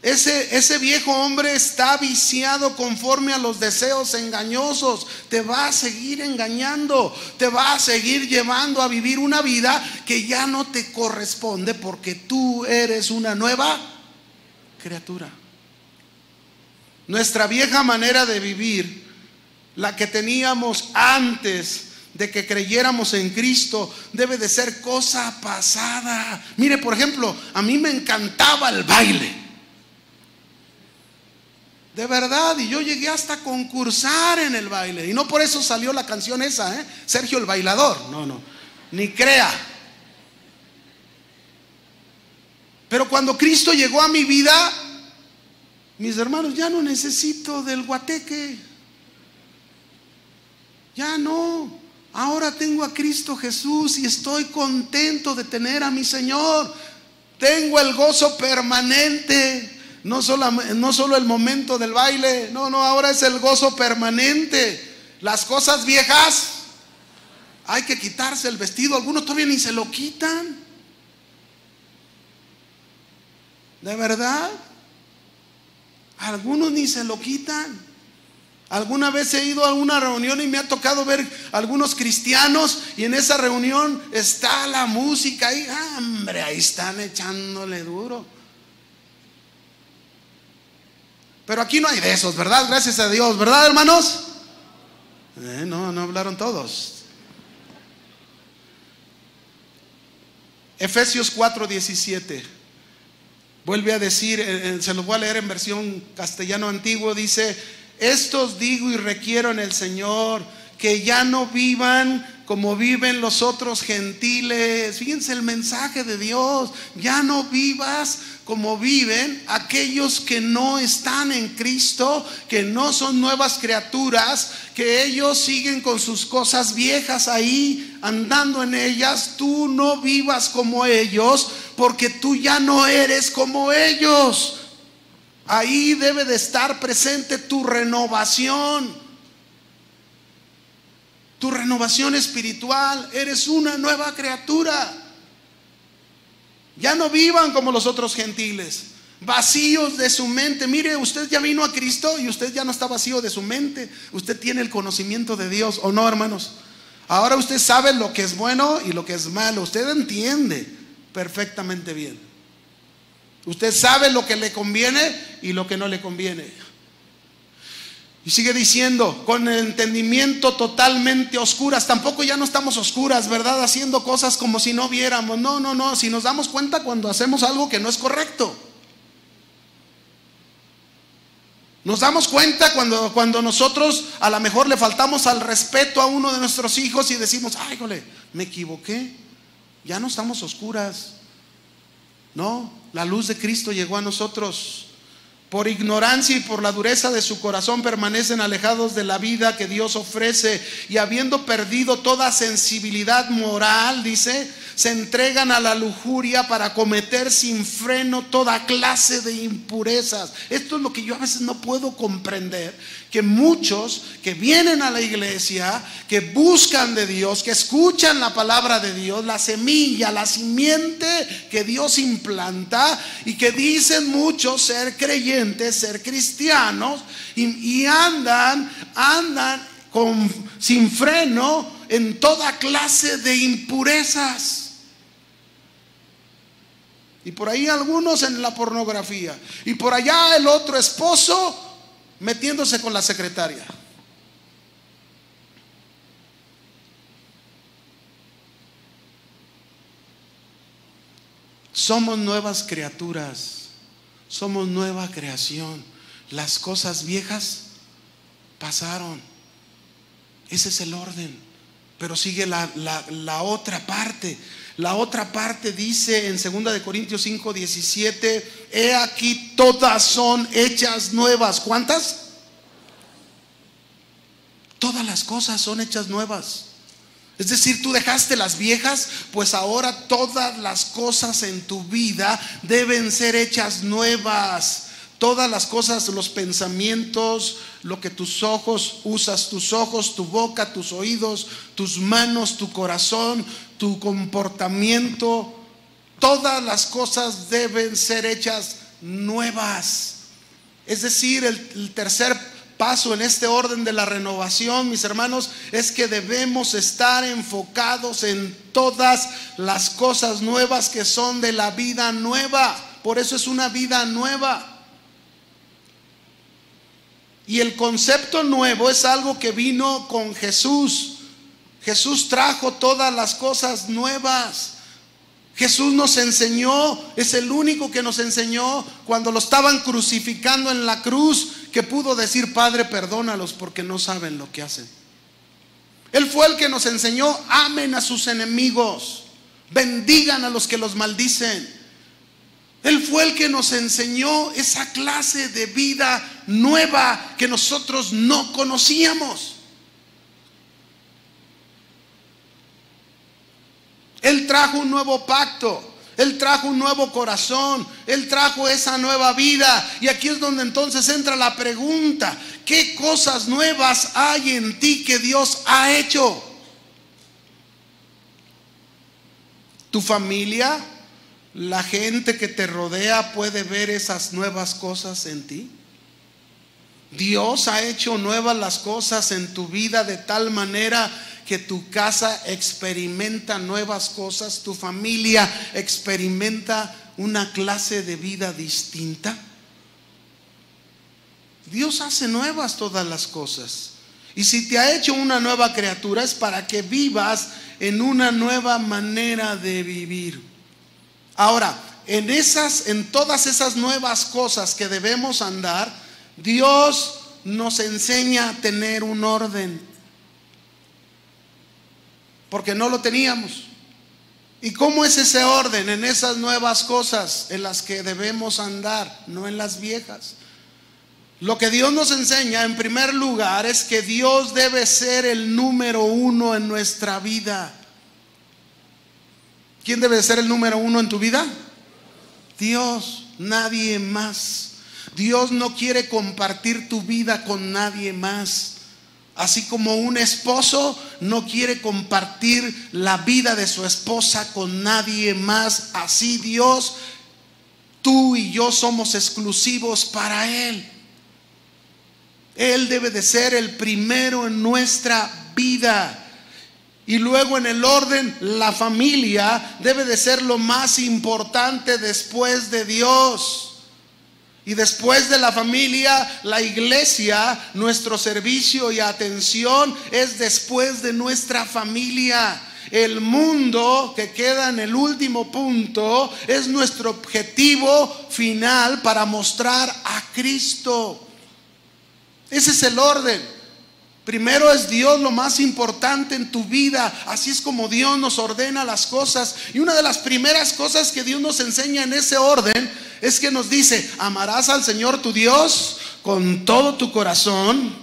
Ese viejo hombre está viciado conforme a los deseos engañosos. Te va a seguir engañando, te va a seguir llevando a vivir una vida que ya no te corresponde, porque tú eres una nueva criatura. Nuestra vieja manera de vivir, la que teníamos antes de que creyéramos en Cristo, debe de ser cosa pasada. Mire, por ejemplo, a mí me encantaba el baile. De verdad, y yo llegué hasta a concursar en el baile. Y no por eso salió la canción esa, Sergio el Bailador. No, ni crea. Pero cuando Cristo llegó a mi vida, mis hermanos, ya no necesito del guateque. Ya no. Ahora tengo a Cristo Jesús y estoy contento de tener a mi Señor. Tengo el gozo permanente. No solo el momento del baile. No, ahora es el gozo permanente. Las cosas viejas, hay que quitarse el vestido. Algunos todavía ni se lo quitan. ¿De verdad? Algunos ni se lo quitan. Alguna vez he ido a una reunión y me ha tocado ver algunos cristianos, y en esa reunión está la música ahí. Hombre, ahí están echándole duro. Pero aquí no hay de esos, ¿verdad? Gracias a Dios, ¿verdad, hermanos? No hablaron todos. Efesios 4:17. Vuelve a decir, se los voy a leer en versión castellano antiguo. Dice: esto os digo y requiero en el Señor, que ya no vivan como viven los otros gentiles. Fíjense el mensaje de Dios. Ya no vivas como viven aquellos que no están en Cristo, que no son nuevas criaturas, que ellos siguen con sus cosas viejas ahí, andando en ellas. Tú no vivas como ellos, porque tú ya no eres como ellos. Ahí debe de estar presente tu renovación espiritual. Eres una nueva criatura. Ya no vivan como los otros gentiles, vacíos de su mente. Mire, usted ya vino a Cristo y usted ya no está vacío de su mente. Usted tiene el conocimiento de Dios, ¿o no, hermanos? Ahora usted sabe lo que es bueno y lo que es malo. Usted entiende perfectamente bien. Usted sabe lo que le conviene y lo que no le conviene. Y sigue diciendo, con el entendimiento totalmente oscuras. Tampoco ya no estamos oscuras, ¿verdad? Haciendo cosas como si no viéramos. No. Si nos damos cuenta cuando hacemos algo que no es correcto. Nos damos cuenta cuando nosotros a lo mejor le faltamos al respeto a uno de nuestros hijos y decimos: ay, jole, me equivoqué. Ya no estamos oscuras. No, la luz de Cristo llegó a nosotros. Por ignorancia y por la dureza de su corazón permanecen alejados de la vida que Dios ofrece, y habiendo perdido toda sensibilidad moral, dice, se entregan a la lujuria para cometer sin freno toda clase de impurezas. Esto es lo que yo a veces no puedo comprender, que muchos que vienen a la iglesia, que buscan de Dios, que escuchan la palabra de Dios, la semilla, la simiente que Dios implanta, y que dicen muchos ser creyentes, ser cristianos, y andan sin freno en toda clase de impurezas. Y por ahí algunos en la pornografía, y por allá el otro esposo metiéndose con la secretaria. Somos nuevas criaturas, somos nueva creación. Las cosas viejas pasaron. Ese es el orden. Pero sigue la otra parte. La otra parte dice en 2 de Corintios 5:17: he aquí todas son hechas nuevas. ¿Cuántas? Todas las cosas son hechas nuevas. Es decir, tú dejaste las viejas, pues ahora todas las cosas en tu vida deben ser hechas nuevas. Todas las cosas, los pensamientos, lo que tus ojos, usas tus ojos, tu boca, tus oídos, tus manos, tu corazón, tu comportamiento, todas las cosas deben ser hechas nuevas. Es decir, el tercer paso en este orden de la renovación, mis hermanos, es que debemos estar enfocados en todas las cosas nuevas que son de la vida nueva. Por eso es una vida nueva. Y el concepto nuevo es algo que vino con Jesús. Jesús trajo todas las cosas nuevas. Jesús nos enseñó, es el único que nos enseñó cuando lo estaban crucificando en la cruz, que pudo decir: Padre, perdónalos porque no saben lo que hacen. Él fue el que nos enseñó: amen a sus enemigos, bendigan a los que los maldicen. Él fue el que nos enseñó esa clase de vida nueva que nosotros no conocíamos. Él trajo un nuevo pacto, Él trajo un nuevo corazón, Él trajo esa nueva vida. Y aquí es donde entonces entra la pregunta: ¿qué cosas nuevas hay en ti que Dios ha hecho? ¿Tu familia? ¿La gente que te rodea puede ver esas nuevas cosas en ti? Dios ha hecho nuevas las cosas en tu vida de tal manera que tu casa experimenta nuevas cosas, tu familia experimenta una clase de vida distinta. Dios hace nuevas todas las cosas. Y si te ha hecho una nueva criatura, es para que vivas en una nueva manera de vivir. Ahora, en todas esas nuevas cosas que debemos andar, Dios nos enseña a tener un orden, porque no lo teníamos. ¿Y cómo es ese orden en esas nuevas cosas en las que debemos andar, no en las viejas? Lo que Dios nos enseña en primer lugar es que Dios debe ser el número uno en nuestra vida. ¿Quién debe ser el número uno en tu vida? Dios, nadie más. Dios no quiere compartir tu vida con nadie más. Así como un esposo no quiere compartir la vida de su esposa con nadie más, así Dios, tú y yo somos exclusivos para Él. Él debe de ser el primero en nuestra vida. Y luego en el orden, la familia debe de ser lo más importante después de Dios. Y después de la familia, la iglesia, nuestro servicio y atención es después de nuestra familia. El mundo, que queda en el último punto, es nuestro objetivo final para mostrar a Cristo. Ese es el orden. Primero es Dios lo más importante en tu vida. Así es como Dios nos ordena las cosas. Y una de las primeras cosas que Dios nos enseña en ese orden es que nos dice: amarás al Señor tu Dios con todo tu corazón,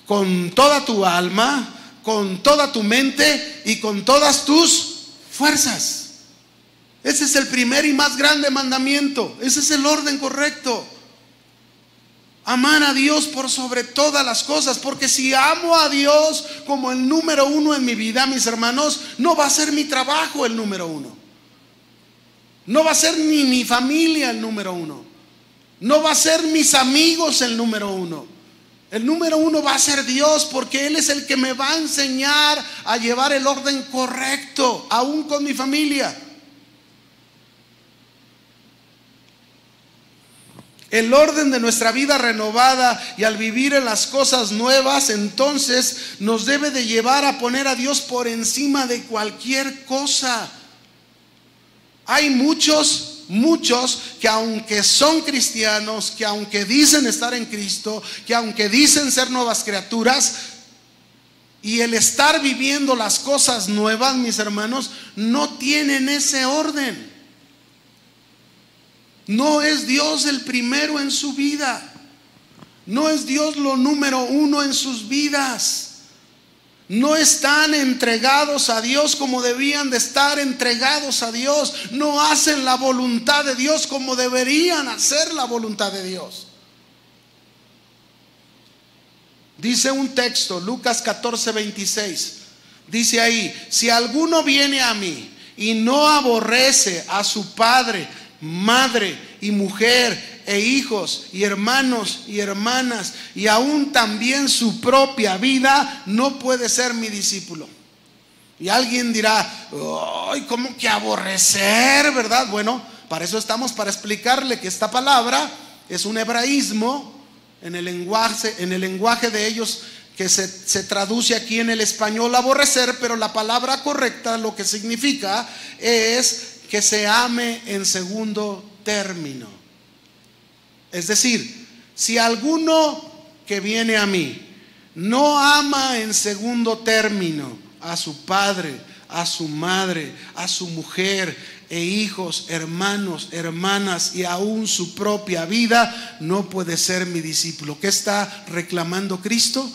con toda tu alma, con toda tu mente y con todas tus fuerzas. Ese es el primer y más grande mandamiento. Ese es el orden correcto. Amar a Dios por sobre todas las cosas, porque si amo a Dios como el número uno en mi vida, mis hermanos, no va a ser mi trabajo el número uno. No va a ser ni mi familia el número uno. No va a ser mis amigos el número uno. El número uno va a ser Dios, porque Él es el que me va a enseñar a llevar el orden correcto, aún con mi familia. El orden de nuestra vida renovada y al vivir en las cosas nuevas, entonces nos debe de llevar a poner a Dios por encima de cualquier cosa. Hay muchos que aunque son cristianos, que aunque dicen estar en Cristo, que aunque dicen ser nuevas criaturas, y el estar viviendo las cosas nuevas, mis hermanos, no tienen ese orden. No es Dios el primero en su vida. No es Dios lo número uno en sus vidas. No están entregados a Dios como debían de estar entregados a Dios. No hacen la voluntad de Dios como deberían hacer la voluntad de Dios. Dice un texto, Lucas 14:26. Dice ahí: si alguno viene a mí y no aborrece a su padre, madre y mujer e hijos y hermanos y hermanas y aún también su propia vida, no puede ser mi discípulo. Y alguien dirá: ay, ¿cómo que aborrecer, verdad? Bueno, para eso estamos, para explicarle que esta palabra es un hebraísmo en el lenguaje de ellos, que se traduce aquí en el español aborrecer, pero la palabra correcta lo que significa es que se ame en segundo término. Es decir, si alguno que viene a mí no ama en segundo término a su padre, a su madre, a su mujer e hijos, hermanos, hermanas y aún su propia vida, no puede ser mi discípulo. ¿Qué está reclamando Cristo?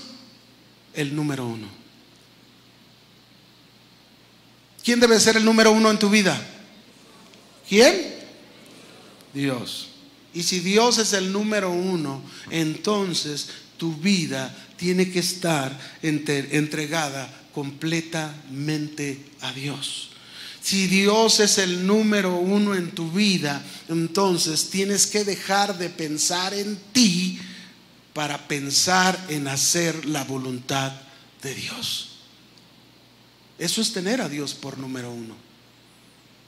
El número uno. ¿Quién debe ser el número uno en tu vida? ¿Quién? Dios. Y si Dios es el número uno, entonces tu vida tiene que estar entregada completamente a Dios. Si Dios es el número uno en tu vida, entonces tienes que dejar de pensar en ti para pensar en hacer la voluntad de Dios. Eso es tener a Dios por número uno.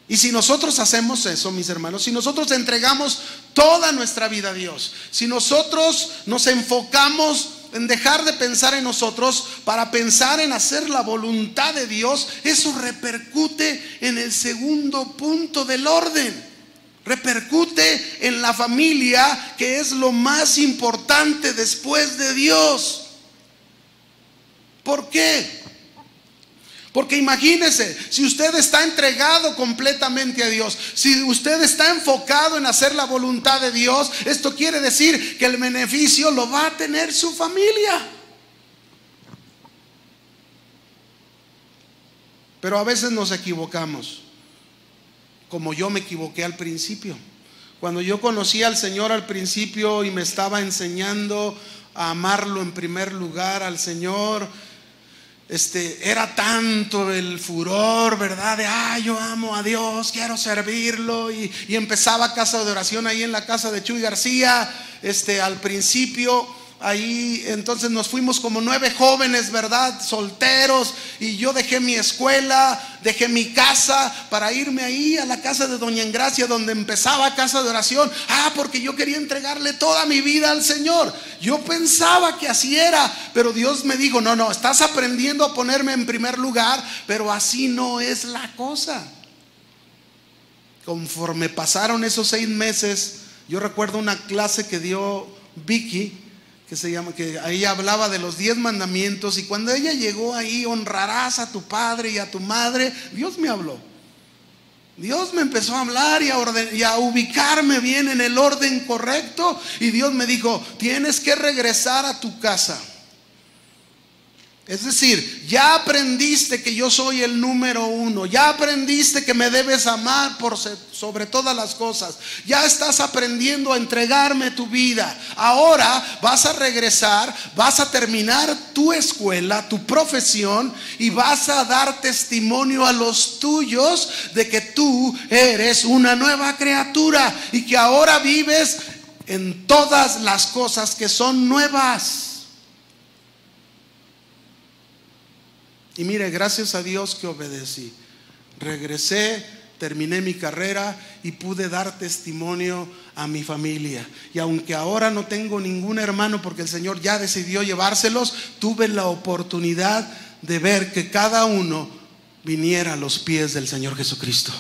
Y si nosotros hacemos eso, mis hermanos, si nosotros entregamos toda nuestra vida a Dios, si nosotros nos enfocamos en dejar de pensar en nosotros para pensar en hacer la voluntad de Dios, eso repercute en el segundo punto del orden. Repercute en la familia, que es lo más importante después de Dios. ¿Por qué? Porque imagínese, si usted está entregado completamente a Dios, si usted está enfocado en hacer la voluntad de Dios, esto quiere decir que el beneficio lo va a tener su familia. Pero a veces nos equivocamos, como yo me equivoqué al principio. Cuando yo conocí al Señor al principio y me estaba enseñando a amarlo en primer lugar al Señor, era tanto el furor, ¿verdad? De yo amo a Dios, quiero servirlo, y empezaba casa de oración ahí en la casa de Chuy García. Al principio ahí, entonces nos fuimos como 9 jóvenes, ¿verdad? Solteros, y yo dejé mi escuela, dejé mi casa para irme ahí a la casa de Doña Engracia, donde empezaba casa de oración. Porque yo quería entregarle toda mi vida al Señor. Yo pensaba que así era, pero Dios me dijo: no, estás aprendiendo a ponerme en primer lugar, pero así no es la cosa. Conforme pasaron esos 6 meses, yo recuerdo una clase que dio Vicky, que ahí hablaba de los 10 mandamientos, y cuando ella llegó ahí, honrarás a tu padre y a tu madre, Dios me habló. Dios me empezó a hablar y a ubicarme bien en el orden correcto, y Dios me dijo: tienes que regresar a tu casa. Es decir, ya aprendiste que yo soy el número uno, ya aprendiste que me debes amar sobre todas las cosas, ya estás aprendiendo a entregarme tu vida. Ahora vas a regresar, vas a terminar tu escuela, tu profesión, y vas a dar testimonio a los tuyos de que tú eres una nueva criatura y que ahora vives en todas las cosas que son nuevas. Y mire, gracias a Dios que obedecí. Regresé, terminé mi carrera y pude dar testimonio a mi familia. Y aunque ahora no tengo ningún hermano porque el Señor ya decidió llevárselos, tuve la oportunidad de ver que cada uno viniera a los pies del Señor Jesucristo.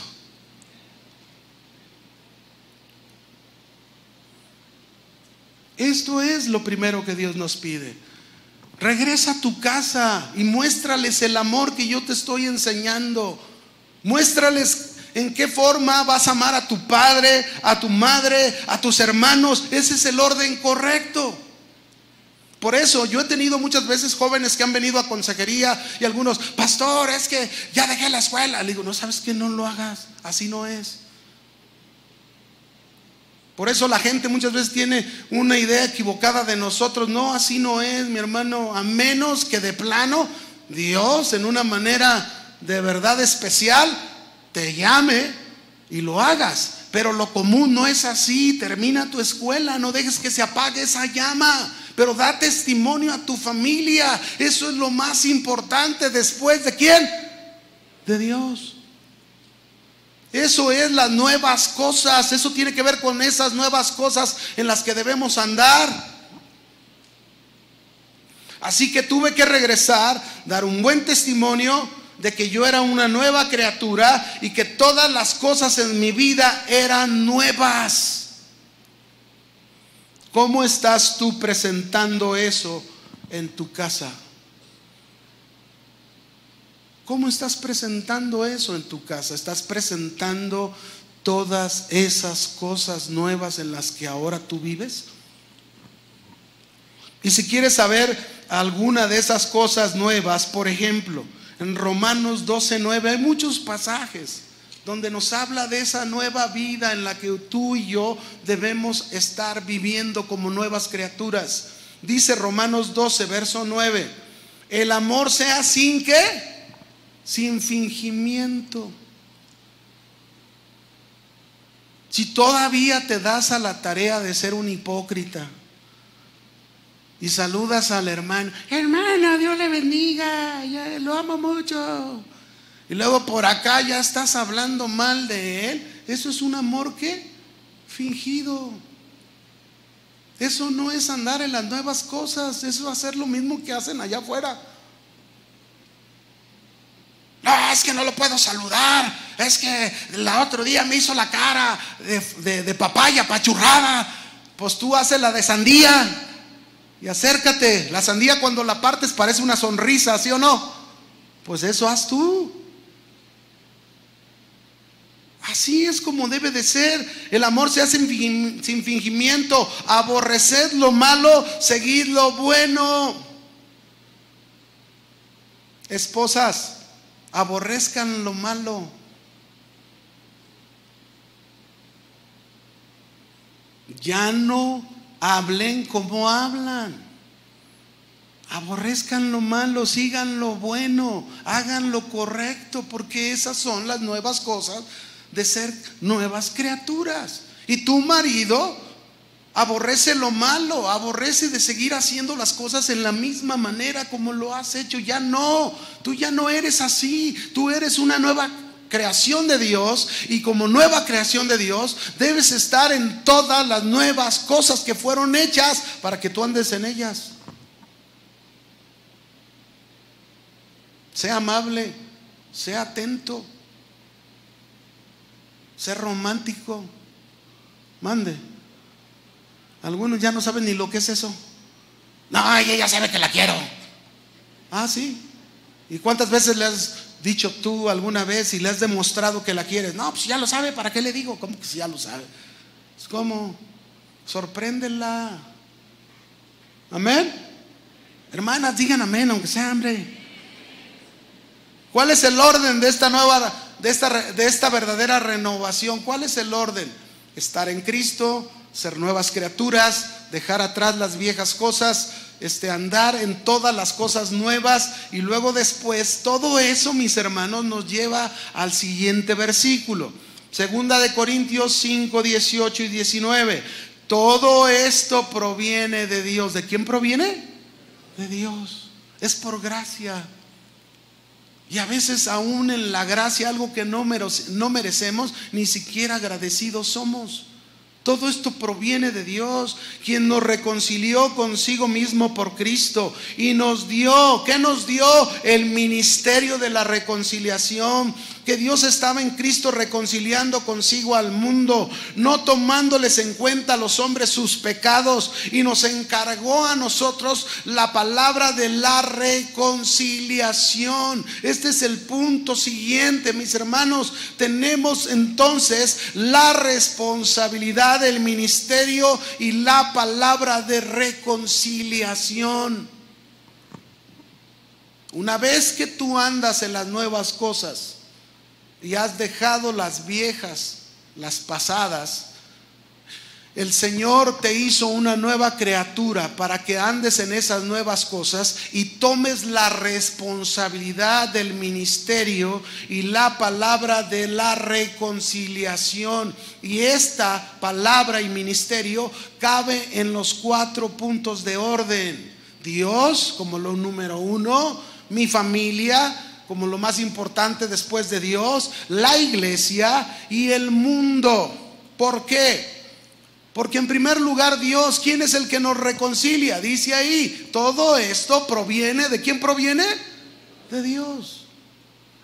Esto es lo primero que Dios nos pide. Regresa a tu casa y muéstrales el amor que yo te estoy enseñando. Muéstrales en qué forma vas a amar a tu padre, a tu madre, a tus hermanos. Ese es el orden correcto. Por eso yo he tenido muchas veces jóvenes que han venido a consejería y algunos: pastor, es que ya dejé la escuela. Le digo: no, ¿sabes qué? No lo hagas, así no es. Por eso la gente muchas veces tiene una idea equivocada de nosotros. No, así no es, mi hermano, a menos que de plano Dios en una manera de verdad especial te llame y lo hagas. Pero lo común no es así. Termina tu escuela, no dejes que se apague esa llama, pero da testimonio a tu familia. Eso es lo más importante. ¿Después de quién? De Dios. Eso es las nuevas cosas. Eso tiene que ver con esas nuevas cosas en las que debemos andar. Así que tuve que regresar, dar un buen testimonio de que yo era una nueva criatura y que todas las cosas en mi vida eran nuevas. ¿Cómo estás tú presentando eso en tu casa? ¿Cómo estás presentando eso en tu casa? ¿Estás presentando todas esas cosas nuevas en las que ahora tú vives? Y si quieres saber alguna de esas cosas nuevas, por ejemplo, en Romanos 12:9 hay muchos pasajes donde nos habla de esa nueva vida en la que tú y yo debemos estar viviendo como nuevas criaturas. Dice Romanos 12, verso 9: el amor sea sin ¿qué? Sin fingimiento. Si todavía te das a la tarea de ser un hipócrita y saludas al hermano: hermano, Dios le bendiga, ya lo amo mucho, y luego por acá ya estás hablando mal de él, eso es un amor ¿qué? Fingido. Eso no es andar en las nuevas cosas. Eso es hacer lo mismo que hacen allá afuera. No, es que no lo puedo saludar. Es que el otro día me hizo la cara de papaya apachurrada. Pues tú haces la de sandía y acércate. La sandía cuando la partes parece una sonrisa, ¿sí o no? Pues eso haz tú. Así es como debe de ser. El amor se hace sin fingimiento. Aborreced lo malo, seguid lo bueno. Esposas, aborrezcan lo malo. Ya no hablen como hablan. Aborrezcan lo malo, sigan lo bueno, hagan lo correcto, porque esas son las nuevas cosas de ser nuevas criaturas. Y tu marido aborrece lo malo, aborrece de seguir haciendo las cosas en la misma manera como lo has hecho. Ya no, tú ya no eres así. Tú eres una nueva creación de Dios, y como nueva creación de Dios debes estar en todas las nuevas cosas que fueron hechas para que tú andes en ellas. Sea amable, sea atento, sea romántico. Mande. Algunos ya no saben ni lo que es eso. No, ella sabe que la quiero. Ah, sí. ¿Y cuántas veces le has dicho tú alguna vez y le has demostrado que la quieres? No, pues ya lo sabe, ¿para qué le digo? ¿Cómo que si ya lo sabe? Es como, sorpréndela. Amén. Hermanas, digan amén, aunque sea hambre. ¿Cuál es el orden de esta nueva, de esta verdadera renovación? ¿Cuál es el orden? Estar en Cristo, ser nuevas criaturas, dejar atrás las viejas cosas, andar en todas las cosas nuevas. Y luego después, todo eso, mis hermanos, nos lleva al siguiente versículo. Segunda de Corintios 5, 18 y 19. Todo esto proviene de Dios. ¿De quién proviene? De Dios. Es por gracia. Y a veces aún en la gracia, algo que no merecemos, ni siquiera agradecidos somos. Todo esto proviene de Dios, quien nos reconcilió consigo mismo por Cristo y nos dio, ¿qué nos dio? El ministerio de la reconciliación. Que Dios estaba en Cristo reconciliando consigo al mundo, no tomándoles en cuenta a los hombres sus pecados, y nos encargó a nosotros la palabra de la reconciliación. Este es el punto siguiente, mis hermanos. Tenemos entonces la responsabilidad del ministerio y la palabra de reconciliación. Una vez que tú andas en las nuevas cosas y has dejado las viejas, las pasadas, el Señor te hizo una nueva criatura para que andes en esas nuevas cosas y tomes la responsabilidad del ministerio y la palabra de la reconciliación. Y esta palabra y ministerio cabe en los 4 puntos de orden. Dios como lo número 1, mi familia como lo más importante después de Dios, la iglesia y el mundo. ¿Por qué? Porque en primer lugar Dios, ¿quién es el que nos reconcilia? Dice ahí, todo esto proviene, ¿de quién proviene? De Dios.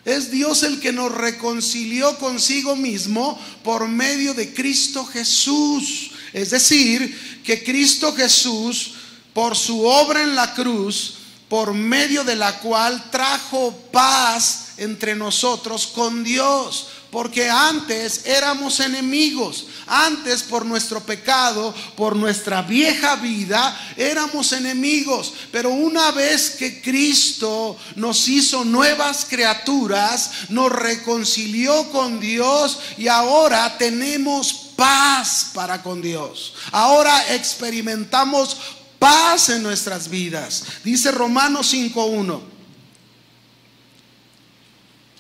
Es Dios el que nos reconcilió consigo mismo por medio de Cristo Jesús. Es decir, que Cristo Jesús, por su obra en la cruz, por medio de la cual trajo paz entre nosotros con Dios. Porque antes éramos enemigos. Antes, por nuestro pecado, por nuestra vieja vida, éramos enemigos. Pero una vez que Cristo nos hizo nuevas criaturas, nos reconcilió con Dios y ahora tenemos paz para con Dios. Ahora experimentamos paz en nuestras vidas. Dice Romanos 5:1.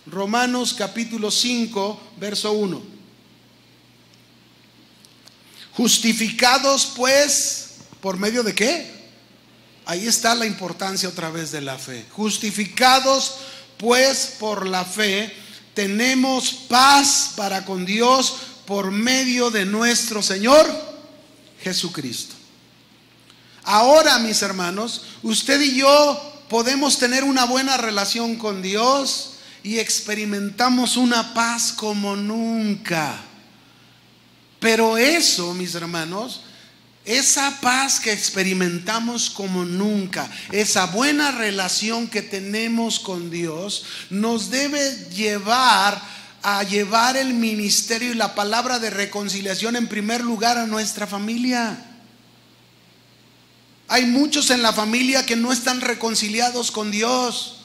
Romanos capítulo 5, verso 1. Justificados pues, ¿por medio de qué? Ahí está la importancia otra vez de la fe. Justificados pues por la fe, tenemos paz para con Dios por medio de nuestro Señor Jesucristo. Ahora, mis hermanos, usted y yo podemos tener una buena relación con Dios y experimentamos una paz como nunca. Pero eso, mis hermanos, esa paz que experimentamos como nunca, esa buena relación que tenemos con Dios, nos debe llevar a llevar el ministerio y la palabra de reconciliación en primer lugar a nuestra familia. Hay muchos en la familia que no están reconciliados con Dios.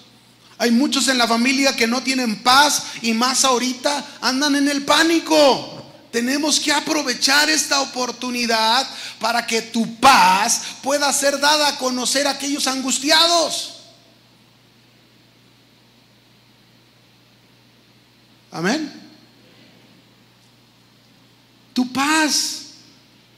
Hay muchos en la familia que no tienen paz y más ahorita andan en el pánico. Tenemos que aprovechar esta oportunidad para que tu paz pueda ser dada a conocer a aquellos angustiados. Amén. Tu paz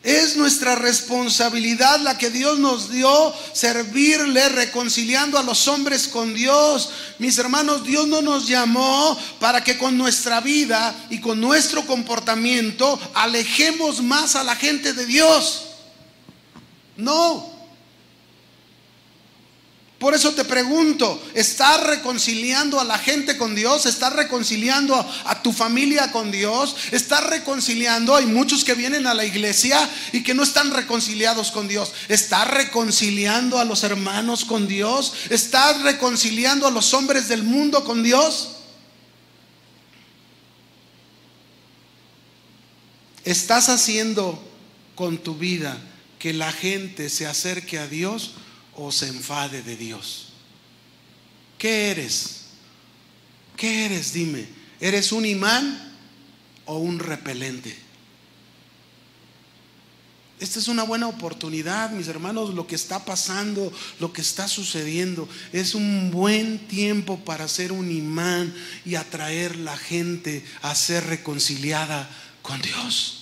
es nuestra responsabilidad, la que Dios nos dio, servirle, reconciliando a los hombres con Dios. Mis hermanos, Dios no nos llamó para que con nuestra vida y con nuestro comportamiento alejemos más a la gente de Dios. No. Por eso te pregunto, ¿estás reconciliando a la gente con Dios? ¿Estás reconciliando a tu familia con Dios? ¿Estás reconciliando? Hay muchos que vienen a la iglesia y que no están reconciliados con Dios. ¿Estás reconciliando a los hermanos con Dios? ¿Estás reconciliando a los hombres del mundo con Dios? ¿Estás haciendo con tu vida que la gente se acerque a Dios o se enfade de Dios? ¿Qué eres? ¿Qué eres? Dime. ¿Eres un imán o un repelente? Esta es una buena oportunidad, mis hermanos. Lo que está pasando, lo que está sucediendo, es un buen tiempo para ser un imán y atraer la gente a ser reconciliada con Dios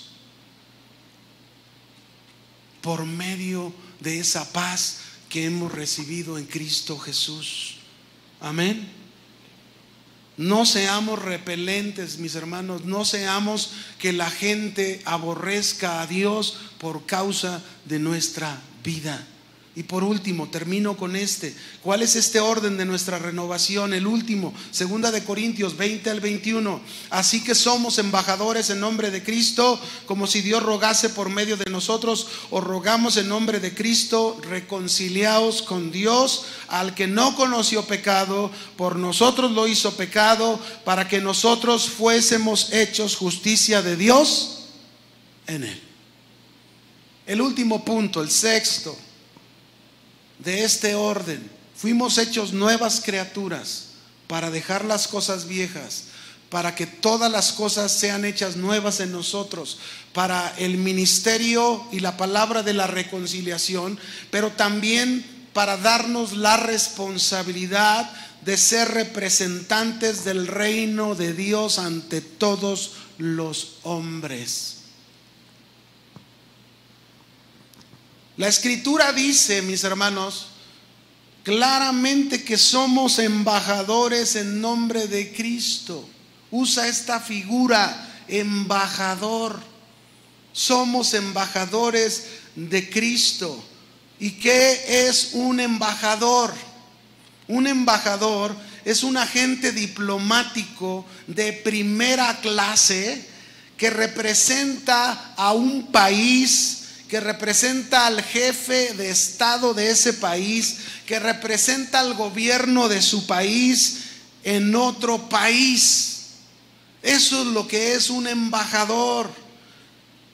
por medio de esa paz que hemos recibido en Cristo Jesús. Amén. No seamos repelentes, mis hermanos. No seamos que la gente aborrezca a Dios por causa de nuestra vida. Y por último, termino con ¿cuál es este orden de nuestra renovación? El último, 2 Corintios 20 al 21. Así que somos embajadores en nombre de Cristo, como si Dios rogase por medio de nosotros. Os rogamos en nombre de Cristo, reconciliaos con Dios. Al que no conoció pecado, por nosotros lo hizo pecado, para que nosotros fuésemos hechos justicia de Dios en él. El último punto, el sexto de este orden: fuimos hechos nuevas criaturas para dejar las cosas viejas, para que todas las cosas sean hechas nuevas en nosotros, para el ministerio y la palabra de la reconciliación, pero también para darnos la responsabilidad de ser representantes del reino de Dios ante todos los hombres. La Escritura dice, mis hermanos, claramente que somos embajadores en nombre de Cristo. Usa esta figura, embajador. Somos embajadores de Cristo. ¿Y qué es un embajador? Un embajador es un agente diplomático de primera clase que representa a un país, que representa al jefe de estado de ese país, que representa al gobierno de su país en otro país. Eso es lo que es un embajador.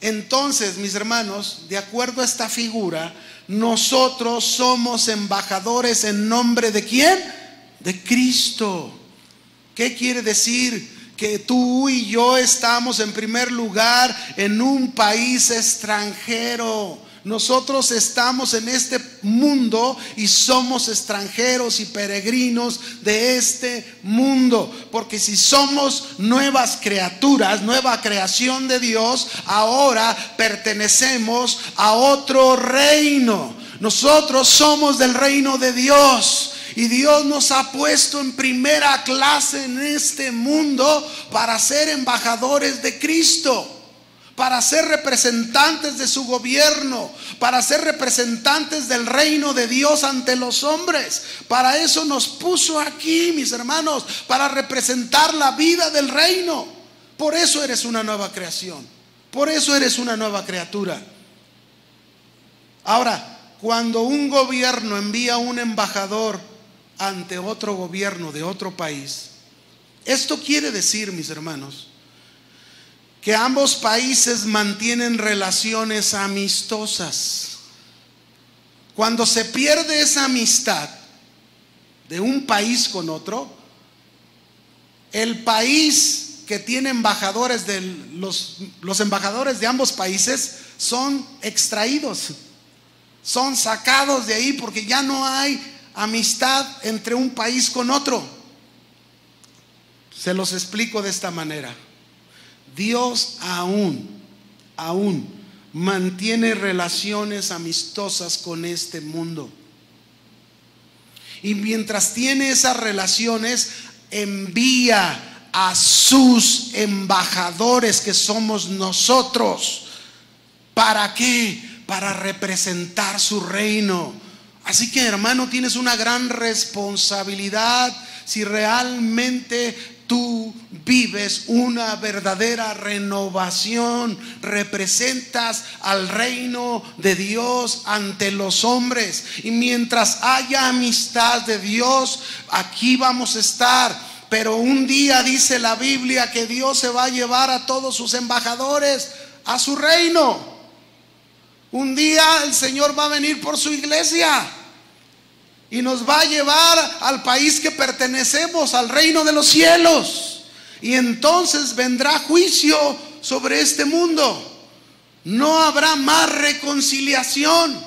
Entonces, mis hermanos, de acuerdo a esta figura, nosotros somos embajadores en nombre ¿de quién? De Cristo. ¿Qué quiere decir? Que tú y yo estamos en primer lugar en un país extranjero. Nosotros estamos en este mundo y somos extranjeros y peregrinos de este mundo. Porque si somos nuevas criaturas, nueva creación de Dios, ahora pertenecemos a otro reino. Nosotros somos del reino de Dios. Y Dios nos ha puesto en primera clase en este mundo para ser embajadores de Cristo, para ser representantes de su gobierno, para ser representantes del reino de Dios ante los hombres. Para eso nos puso aquí, mis hermanos, para representar la vida del reino. Por eso eres una nueva creación, por eso eres una nueva criatura. Ahora, cuando un gobierno envía un embajador ante otro gobierno de otro país, esto quiere decir, mis hermanos, que ambos países mantienen relaciones amistosas. Cuando se pierde esa amistad de un país con otro, el país que tiene embajadores, los embajadores de ambos países son extraídos, son sacados de ahí, porque ya no hay amistad entre un país con otro. Se los explico de esta manera. Dios aún mantiene relaciones amistosas con este mundo. Y mientras tiene esas relaciones, envía a sus embajadores, que somos nosotros. ¿Para qué? Para representar su reino Así que, hermano, tienes una gran responsabilidad si realmente tú vives una verdadera renovación, representas al reino de Dios ante los hombres. Y mientras haya amistad de Dios, aquí vamos a estar. Pero un día dice la Biblia que Dios se va a llevar a todos sus embajadores a su reino. Un día el Señor va a venir por su iglesia y nos va a llevar al país que pertenecemos, al reino de los cielos. Y entonces vendrá juicio sobre este mundo. No habrá más reconciliación.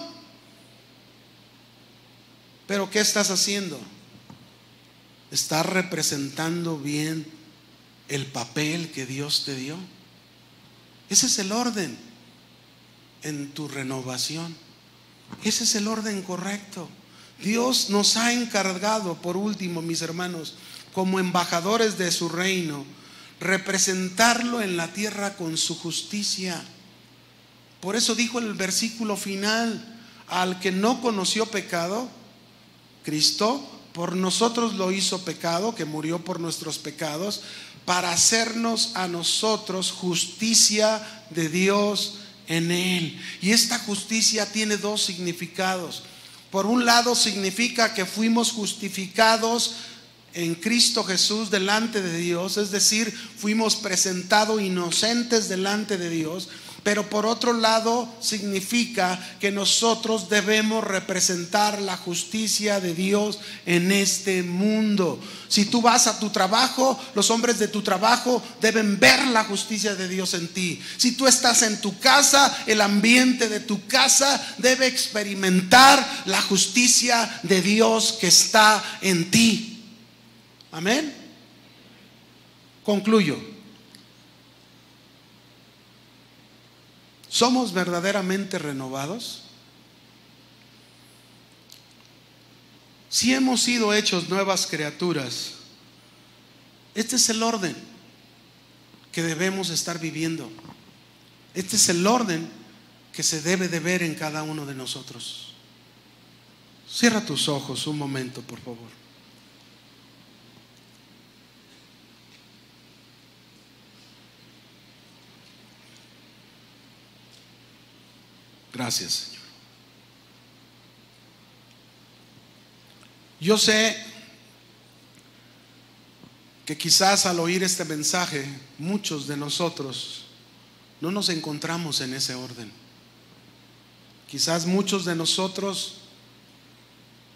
Pero ¿qué estás haciendo? ¿Estás representando bien el papel que Dios te dio? Ese es el orden en tu renovación. Ese es el orden correcto. Dios nos ha encargado, por último, mis hermanos, como embajadores de su reino, representarlo en la tierra con su justicia. Por eso dijo el versículo final: al que no conoció pecado, Cristo por nosotros lo hizo pecado, que murió por nuestros pecados, para hacernos a nosotros justicia de Dios en él. Y esta justicia tiene dos significados. Por un lado significa que fuimos justificados en Cristo Jesús delante de Dios, es decir, fuimos presentados inocentes delante de Dios. Pero por otro lado significa que nosotros debemos representar la justicia de Dios en este mundo. Si tú vas a tu trabajo, los hombres de tu trabajo deben ver la justicia de Dios en ti. Si tú estás en tu casa, el ambiente de tu casa debe experimentar la justicia de Dios que está en ti. Amén. Concluyo. ¿Somos verdaderamente renovados? Si hemos sido hechos nuevas criaturas, este es el orden que debemos estar viviendo. Este es el orden que se debe de ver en cada uno de nosotros. Cierra tus ojos un momento, por favor. Gracias, Señor. Yo sé que quizás al oír este mensaje, muchos de nosotros no nos encontramos en ese orden. Quizás muchos de nosotros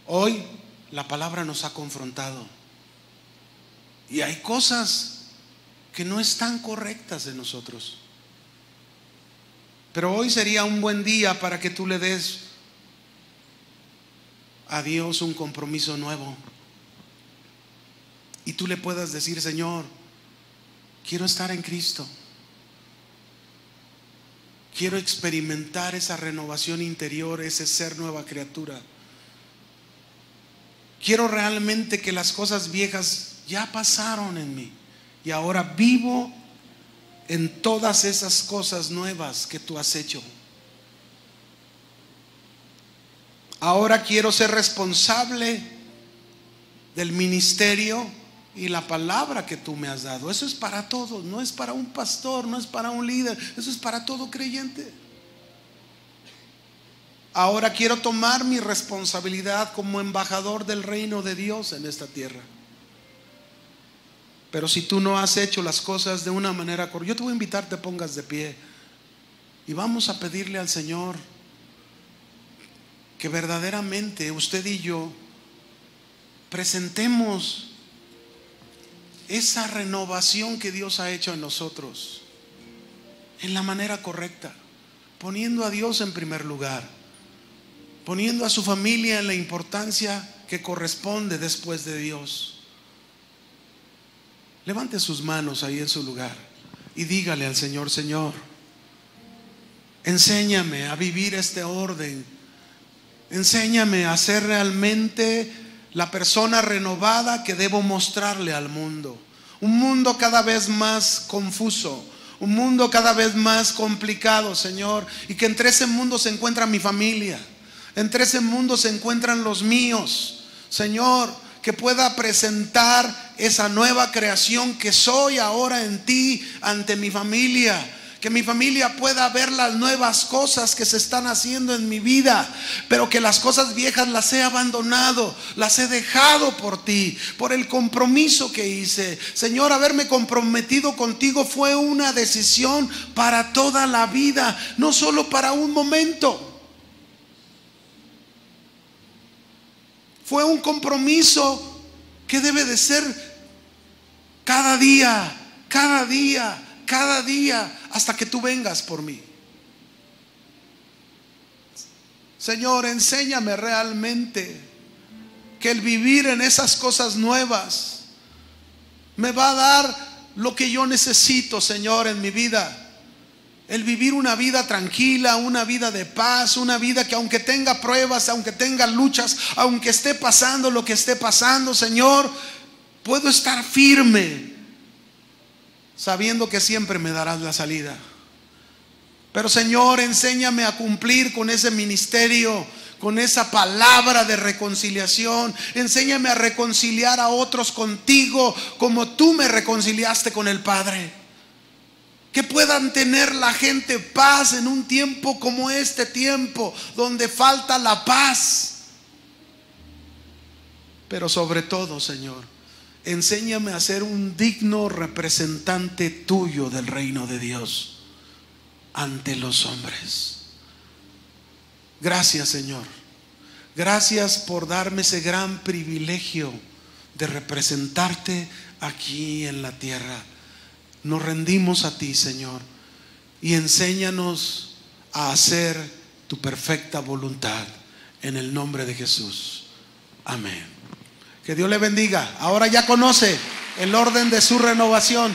hoy la palabra nos ha confrontado y hay cosas que no están correctas en nosotros. Pero hoy sería un buen día para que tú le des a Dios un compromiso nuevo y tú le puedas decir: Señor, quiero estar en Cristo, quiero experimentar esa renovación interior, ese ser nueva criatura. Quiero realmente que las cosas viejas ya pasaron en mí y ahora vivo en todas esas cosas nuevas que tú has hecho. Ahora quiero ser responsable del ministerio y la palabra que tú me has dado. Eso es para todos, no es para un pastor, no es para un líder, eso es para todo creyente. Ahora quiero tomar mi responsabilidad como embajador del reino de Dios en esta tierra. Pero si tú no has hecho las cosas de una manera correcta, yo te voy a invitar a que te pongas de pie y vamos a pedirle al Señor que verdaderamente usted y yo presentemos esa renovación que Dios ha hecho en nosotros en la manera correcta, poniendo a Dios en primer lugar, poniendo a su familia en la importancia que corresponde después de Dios. Levante sus manos ahí en su lugar y dígale al Señor: Señor, enséñame a vivir este orden. Enséñame a ser realmente la persona renovada que debo mostrarle al mundo. Un mundo cada vez más confuso, un mundo cada vez más complicado, Señor, y que entre ese mundo se encuentra mi familia. Entre ese mundo se encuentran los míos. Señor, que pueda presentar esa nueva creación que soy ahora en ti ante mi familia. Que mi familia pueda ver las nuevas cosas que se están haciendo en mi vida, pero que las cosas viejas las he abandonado, las he dejado por ti, por el compromiso que hice. Señor, haberme comprometido contigo fue una decisión para toda la vida, no solo para un momento. Fue un compromiso que debe de ser cada día, cada día, cada día, hasta que tú vengas por mí. Señor, enséñame realmente que el vivir en esas cosas nuevas me va a dar lo que yo necesito, Señor, en mi vida. El vivir una vida tranquila, una vida de paz, una vida que aunque tenga pruebas, aunque tenga luchas, aunque esté pasando lo que esté pasando, Señor, puedo estar firme, sabiendo que siempre me darás la salida. Pero Señor, enséñame a cumplir con ese ministerio, con esa palabra de reconciliación. Enséñame a reconciliar a otros contigo como tú me reconciliaste con el Padre. Que puedan tener la gente paz en un tiempo como este tiempo, donde falta la paz. Pero sobre todo, Señor, enséñame a ser un digno representante tuyo del reino de Dios ante los hombres. Gracias, Señor. Gracias por darme ese gran privilegio de representarte aquí en la tierra. Nos rendimos a ti, Señor, y enséñanos a hacer tu perfecta voluntad en el nombre de Jesús. Amén. Que Dios le bendiga. Ahora ya conoce el orden de su renovación.